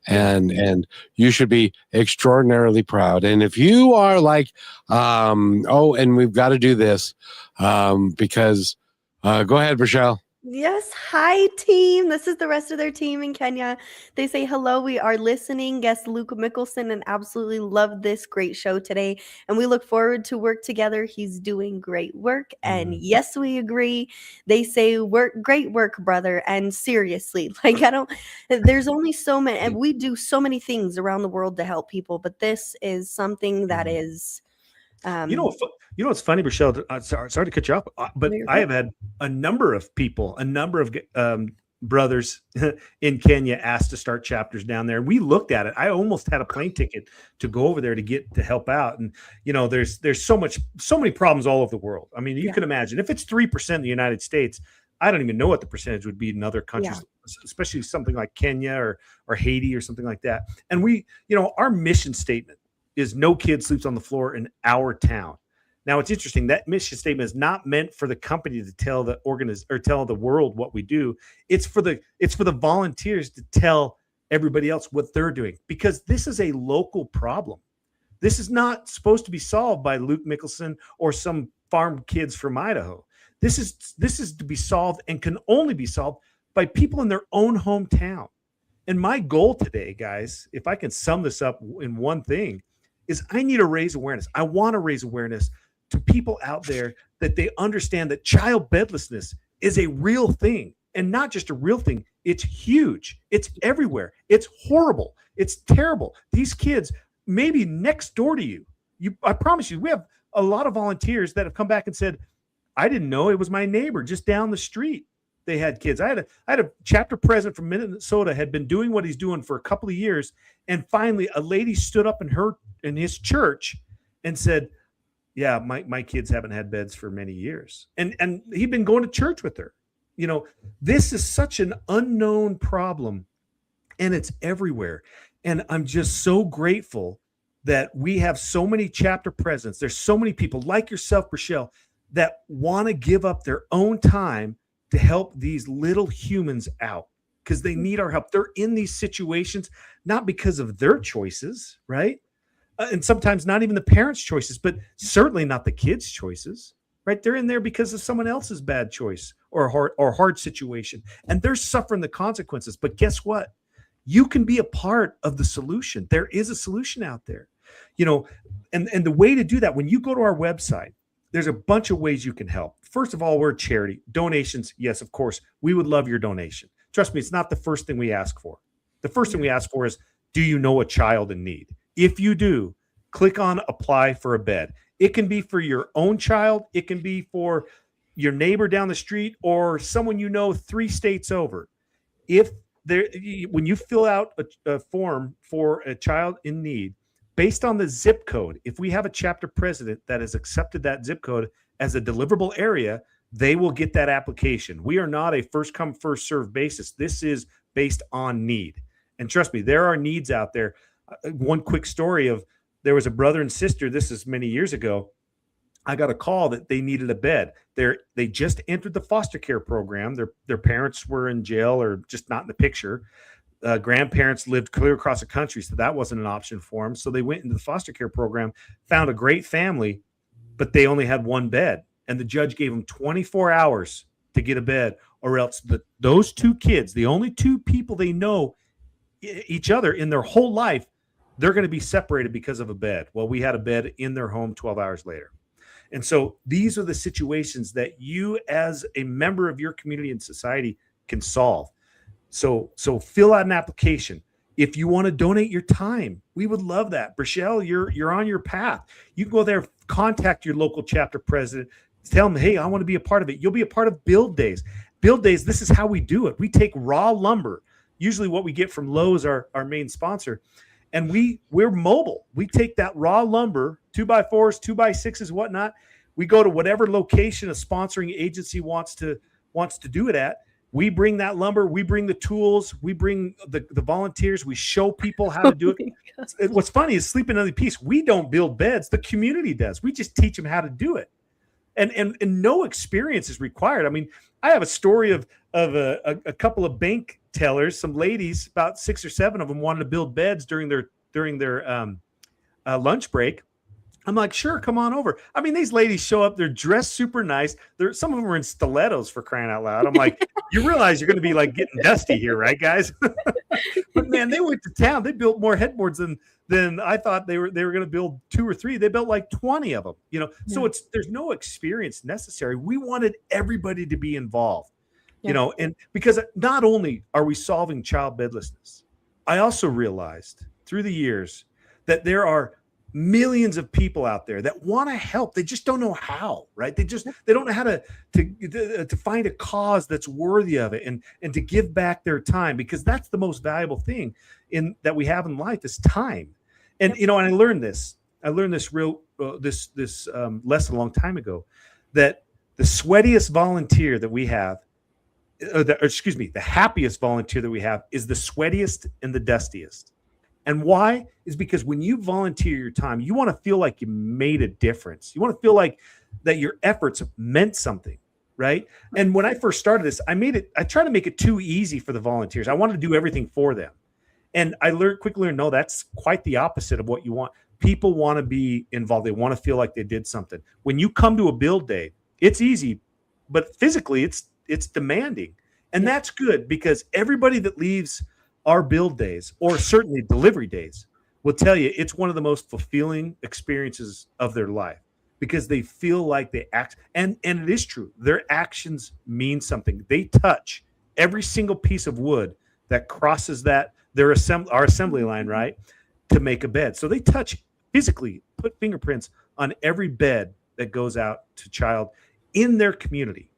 And you should be extraordinarily proud. And if you are like, and we've got to do this, because go ahead, Brichelle. Yes. Hi, team. This is the rest of their team in Kenya. They say hello. We are listening. Guest Luke Mickelson and absolutely love this great show today. And we look forward to work together. He's doing great work. And yes, we agree. They say great work, brother. And seriously, like there's only so many, and we do so many things around the world to help people. But this is something that is. You know what's funny, Rochelle? Sorry to cut you off, but I have had a number of people, a number of brothers in Kenya asked to start chapters down there. And we looked at it. I almost had a plane ticket to go over there to help out. And there's so many problems all over the world. I mean, you can imagine if it's 3% in the United States, I don't even know what the percentage would be in other countries, especially something like Kenya or Haiti or something like that. And our mission statement is no kid sleeps on the floor in our town. Now it's interesting that mission statement is not meant for the company to tell tell the world what we do. It's for the volunteers to tell everybody else what they're doing, because this is a local problem. This is not supposed to be solved by Luke Mickelson or some farm kids from Idaho. This is to be solved and can only be solved by people in their own hometown. And my goal today, guys, if I can sum this up in one thing, is I need to raise awareness. I want to raise awareness to people out there that they understand that child bedlessness is a real thing, and not just a real thing. It's huge. It's everywhere. It's horrible. It's terrible. These kids may be next door to you. I promise you, we have a lot of volunteers that have come back and said, I didn't know it was my neighbor just down the street. They had kids. I had a chapter president from Minnesota, had been doing what he's doing for a couple of years. And finally a lady stood up in his church and said, yeah, my kids haven't had beds for many years. And he'd been going to church with her. This is such an unknown problem, and it's everywhere. And I'm just so grateful that we have so many chapter presidents. There's so many people like yourself, Rochelle, that want to give up their own time to help these little humans out, because they need our help. They're in these situations not because of their choices, right? And sometimes not even the parents' choices, but certainly not the kids' choices, right? They're in there because of someone else's bad choice or hard situation, and they're suffering the consequences. But guess what? You can be a part of the solution. There is a solution out there, and the way to do that, when you go to our website, there's a bunch of ways you can help. First of all, we're a charity. Donations, yes, of course. We would love your donation. Trust me, it's not the first thing we ask for. The first thing we ask for is, do you know a child in need? If you do, click on apply for a bed. It can be for your own child. It can be for your neighbor down the street or someone 3 states over. When you fill out a form for a child in need, based on the zip code, if we have a chapter president that has accepted that zip code as a deliverable area, they will get that application. We are not a first come, first serve basis. This is based on need. And trust me, there are needs out there. One quick story there was a brother and sister. This is many years ago. I got a call that they needed a bed. They just entered the foster care program. Their parents were in jail or just not in the picture. Grandparents lived clear across the country, so that wasn't an option for them. So they went into the foster care program, found a great family, but they only had one bed. And the judge gave them 24 hours to get a bed, or else those two kids, the only two people they know each other in their whole life, they're going to be separated because of a bed. Well, we had a bed in their home 12 hours later. And so these are the situations that you as a member of your community and society can solve. So fill out an application. If you want to donate your time, we would love that. Rochelle, you're on your path. You can go there, contact your local chapter president, tell them, hey, I want to be a part of it. You'll be a part of Build Days. Build Days, this is how we do it. We take raw lumber, usually what we get from Lowe's, our main sponsor, and we're mobile. We take that raw lumber, 2x4s, 2x6s, whatnot. We go to whatever location a sponsoring agency wants to do it at. We bring that lumber, we bring the tools, we bring the volunteers, we show people how to do it. What's funny is sleeping on the piece. We don't build beds, the community does. We just teach them how to do it. And no experience is required. I mean, I have a story of a couple of bank tellers, some ladies, about 6 or 7 of them wanted to build beds during their lunch break. I'm like, sure, come on over. I mean, these ladies show up, they're dressed super nice. Some of them are in stilettos, for crying out loud. I'm like, you realize you're going to be like getting dusty here, right, guys? But man, they went to town. They built more headboards than I thought they were going to build 2 or 3. They built like 20 of them, So there's no experience necessary. We wanted everybody to be involved, and because not only are we solving child bedlessness, I also realized through the years that there are millions of people out there that want to help. They just don't know how, right? They don't know how to find a cause that's worthy of it and to give back their time, because that's the most valuable thing that we have in life is time. And, and I learned this lesson a long time ago, that the sweatiest volunteer that we have, the happiest volunteer that we have is the sweatiest and the dustiest. And why? Is because when you volunteer your time, you want to feel like you made a difference. You want to feel like that your efforts meant something, right? And when I first started this, I tried to make it too easy for the volunteers. I wanted to do everything for them. And I quickly learned, no, that's quite the opposite of what you want. People want to be involved. They want to feel like they did something. When you come to a build day, it's easy, but physically it's demanding. And that's good, because everybody that leaves our build days, or certainly delivery days, will tell you it's one of the most fulfilling experiences of their life, because they feel like they act. And it is true. Their actions mean something. They touch every single piece of wood that crosses our assembly line, right, to make a bed. So they touch physically, put fingerprints on every bed that goes out to child in their community.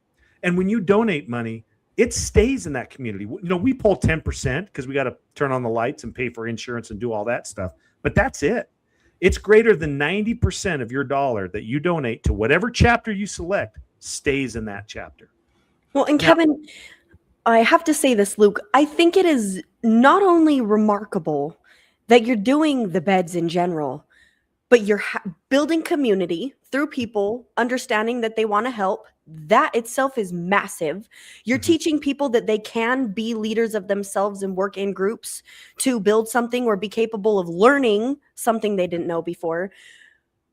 And when you donate money, it stays in that community. We pull 10% because we got to turn on the lights and pay for insurance and do all that stuff. But that's it. It's greater than 90% of your dollar that you donate to whatever chapter you select stays in that chapter. Well, and Kevin, I have to say this, Luke. I think it is not only remarkable that you're doing the beds in general, but you're building community through people understanding that they want to help. That itself is massive. You're teaching people that they can be leaders of themselves and work in groups to build something or be capable of learning something they didn't know before.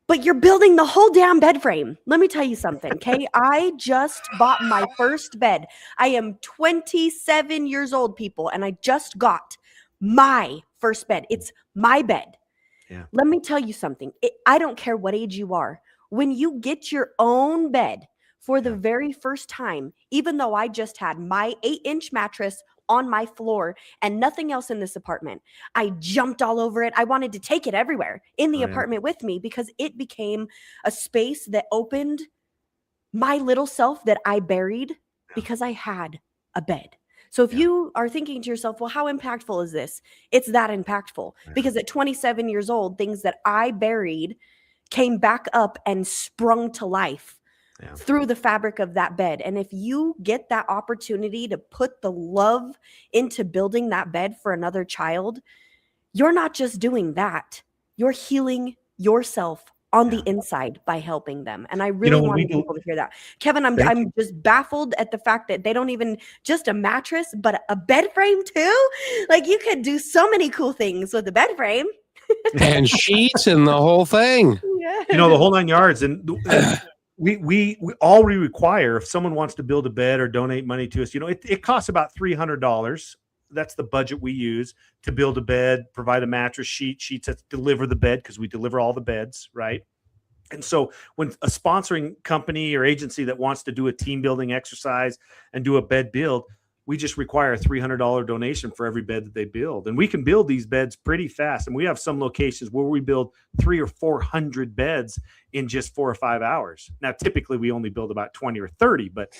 But you're building the whole damn bed frame. Let me tell you something, okay? I just bought my first bed. I am 27 years old, people, and I just got my first bed. It's my bed. Yeah. Let me tell you something. I don't care what age you are. When you get your own bed for the very first time, even though I just had my 8-inch mattress on my floor and nothing else in this apartment, I jumped all over it. I wanted to take it everywhere in the apartment with me, because it became a space that opened my little self that I buried because I had a bed. So if you are thinking to yourself, well, how impactful is this? It's that impactful, because at 27 years old, things that I buried came back up and sprung to life through the fabric of that bed. And if you get that opportunity to put the love into building that bed for another child, you're not just doing that. You're healing yourself on the inside by helping them. And I really want people to hear that. Kevin, I'm just baffled at the fact that they don't even just a mattress, but a bed frame too. Like, you could do so many cool things with a bed frame. And sheets and the whole thing. The whole 9 yards. And we all we require, if someone wants to build a bed or donate money to us, it costs about $300. That's the budget we use to build a bed, provide a mattress, sheets that deliver the bed, because we deliver all the beds, right? And so when a sponsoring company or agency that wants to do a team building exercise and do a bed build, we just require a $300 donation for every bed that they build. And we can build these beds pretty fast. And we have some locations where we build 300 or 400 beds in just 4 or 5 hours. Now, typically we only build about 20 or 30, but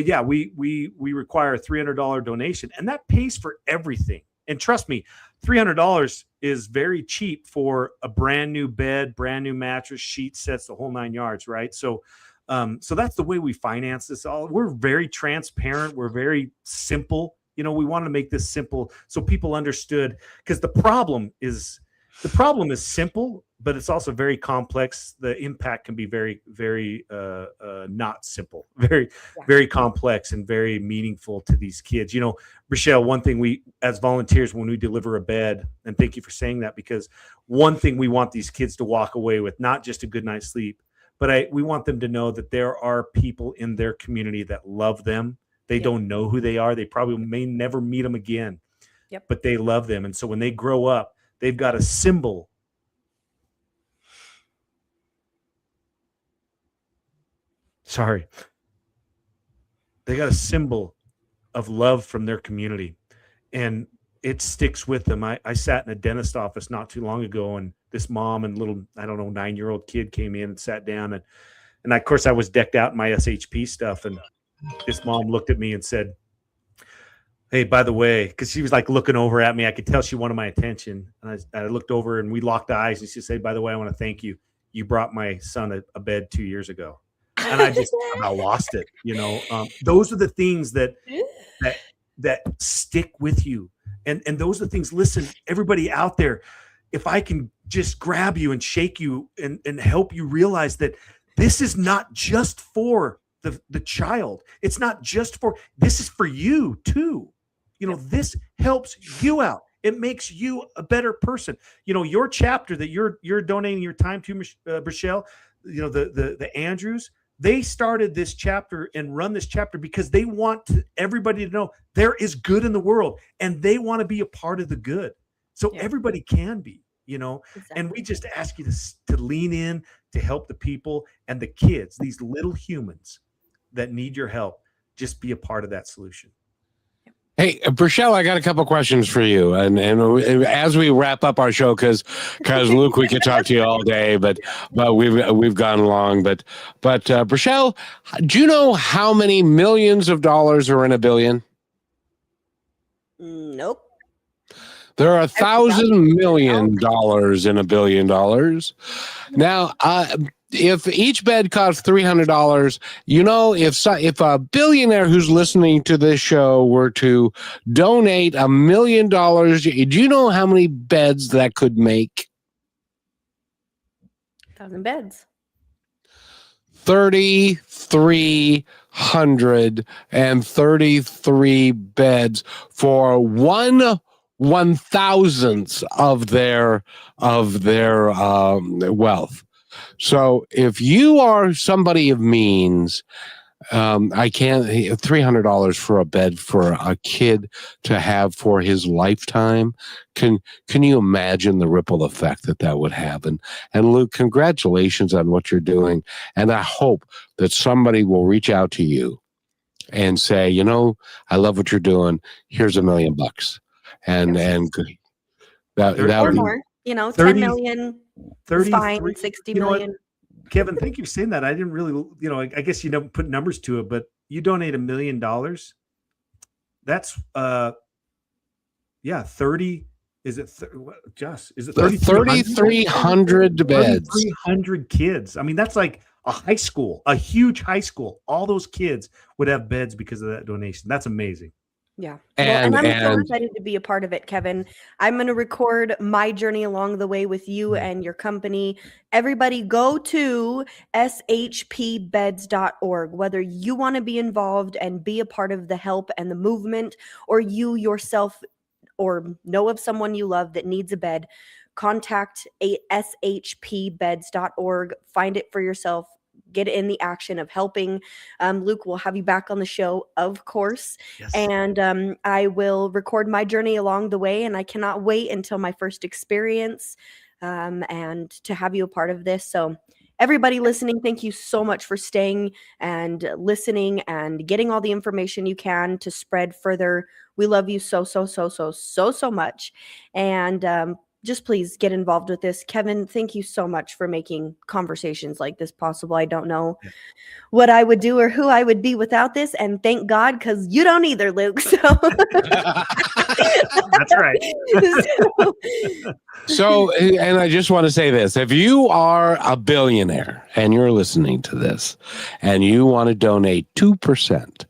yeah, we require a $300 donation, and that pays for everything. And trust me, $300 is very cheap for a brand new bed, brand new mattress, sheet sets, the whole 9 yards, right? So that's the way we finance this all. We're very transparent. We're very simple. We want to make this simple so people understood, because the problem is simple, but it's also very complex. The impact can be very, very not simple. very, Yeah. very complex and very meaningful to these kids. Rochelle, one thing we, as volunteers, when we deliver a bed, and thank you for saying that, because one thing we want these kids to walk away with, not just a good night's sleep, but we want them to know that there are people in their community that love them. They don't know who they are. They probably may never meet them again, but they love them. And so when they grow up, they've got a symbol. Sorry. They got a symbol of love from their community, and it sticks with them. I sat in a dentist office not too long ago, and this mom and little, 9-year-old kid came in and sat down, and of course I was decked out in my SHP stuff, and this mom looked at me and said, "Hey, by the way," because she was like looking over at me, I could tell she wanted my attention, and I looked over and we locked eyes, and she said, "By the way, I want to thank you. You brought my son a bed 2 years ago." And I just about lost it. Those are the things that stick with you. And those are the things, listen, everybody out there, if I can just grab you and shake you and help you realize that this is not just for the child. It's not just this is for you too. This helps you out. It makes you a better person. Your chapter that you're donating your time to, Michelle, the Andrews, they started this chapter and run this chapter because they want everybody to know there is good in the world, and they want to be a part of the good. So everybody can be, exactly. And we just ask you to lean in to help the people and the kids, these little humans that need your help. Just be a part of that solution. Hey, Rochelle, I got a couple questions for you, and as we wrap up our show, because Luke, we could talk to you all day, but we've gone long. But Rochelle, do you know how many millions of dollars are in a billion? Nope. There are $1,000 million in $1 billion. Now, if each bed costs $300, if a billionaire who's listening to this show were to donate $1 million, do you know how many beds that could make? 1,000 beds. 3,333 beds for 1/1000th of their wealth. So if you are somebody of means, I can't $300 for a bed for a kid to have for his lifetime. Can you imagine the ripple effect that would have? And Luke, congratulations on what you're doing. And I hope that somebody will reach out to you and say, I love what you're doing. Here's $1 million. And that or would more, 10 million, 30, fine, 60 million. Kevin, thank you for saying that. I didn't really, I guess you don't put numbers to it, but you donate $1 million. That's 30. Is it is it 3,300 beds? 3,300 kids. I mean, that's like a high school, a huge high school. All those kids would have beds because of that donation. That's amazing. Yeah. And I'm so excited to be a part of it, Kevin. I'm going to record my journey along the way with you and your company. Everybody go to shpbeds.org, whether you want to be involved and be a part of the help and the movement, or you yourself or know of someone you love that needs a bed. Contact shpbeds.org. Find it for yourself. Get in the action of helping. Luke, we'll have you back on the show, of course. Yes. And I will record my journey along the way. And I cannot wait until my first experience and to have you a part of this. So everybody listening, thank you so much for staying and listening and getting all the information you can to spread further. We love you so much. And just please get involved with this. Kevin, thank you so much for making conversations like this possible. I don't know what I would do or who I would be without this. And thank God, because you don't either, Luke. So that's right. So, and I just want to say this. If you are a billionaire and you're listening to this and you want to donate 2%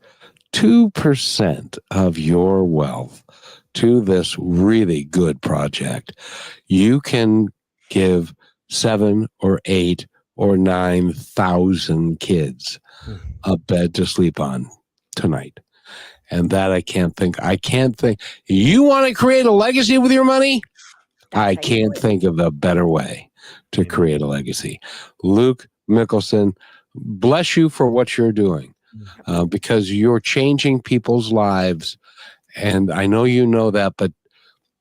of your wealth to this really good project, you can give $7 or $8 or 9,000 kids a bed to sleep on tonight. And that I can't think. You want to create a legacy with your money? I can't think of a better way to create a legacy. Luke Mickelson, bless you for what you're doing, because you're changing people's lives. And I know you know that, but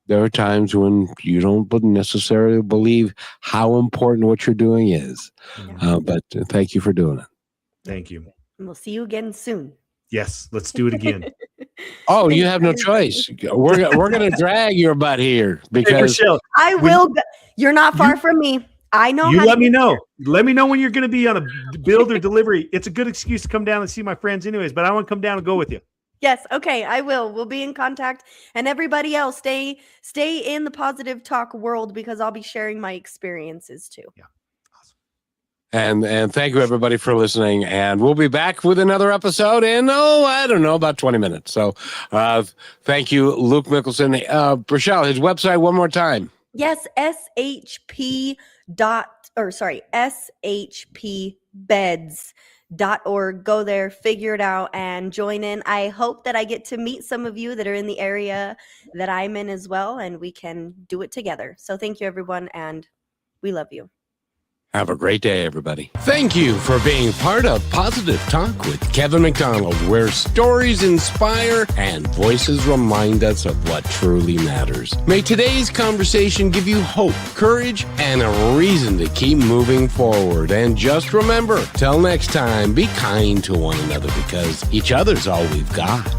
there are times when you don't necessarily believe how important what you're doing is. But thank you for doing it. Thank you. And we'll see you again soon. Yes, let's do it again. Oh, you have no choice. We're going to drag your butt here because Hey, Rochelle, I will. You're not far from me. I know. you how let to me get know. there. Let me know when you're going to be on a build or delivery. It's a good excuse to come down and see my friends anyways, but I want to come down and go with you. Yes. Okay. I will. We'll be in contact. And everybody else, stay in the positive talk world, because I'll be sharing my experiences too. Yeah. And thank you everybody for listening. And we'll be back with another episode in, I don't know, about 20 minutes. So thank you, Luke Mickelson. Rochelle, his website one more time. Yes, shpbeds.org. Go there, figure it out, and join in. I hope that I get to meet some of you that are in the area that I'm in as well, and we can do it together. So thank you, everyone, and we love you. Have a great day, everybody. Thank you for being part of Positive Talk with Kevin McDonald, where stories inspire and voices remind us of what truly matters. May today's conversation give you hope, courage, and a reason to keep moving forward. And just remember, till next time, be kind to one another, because each other's all we've got.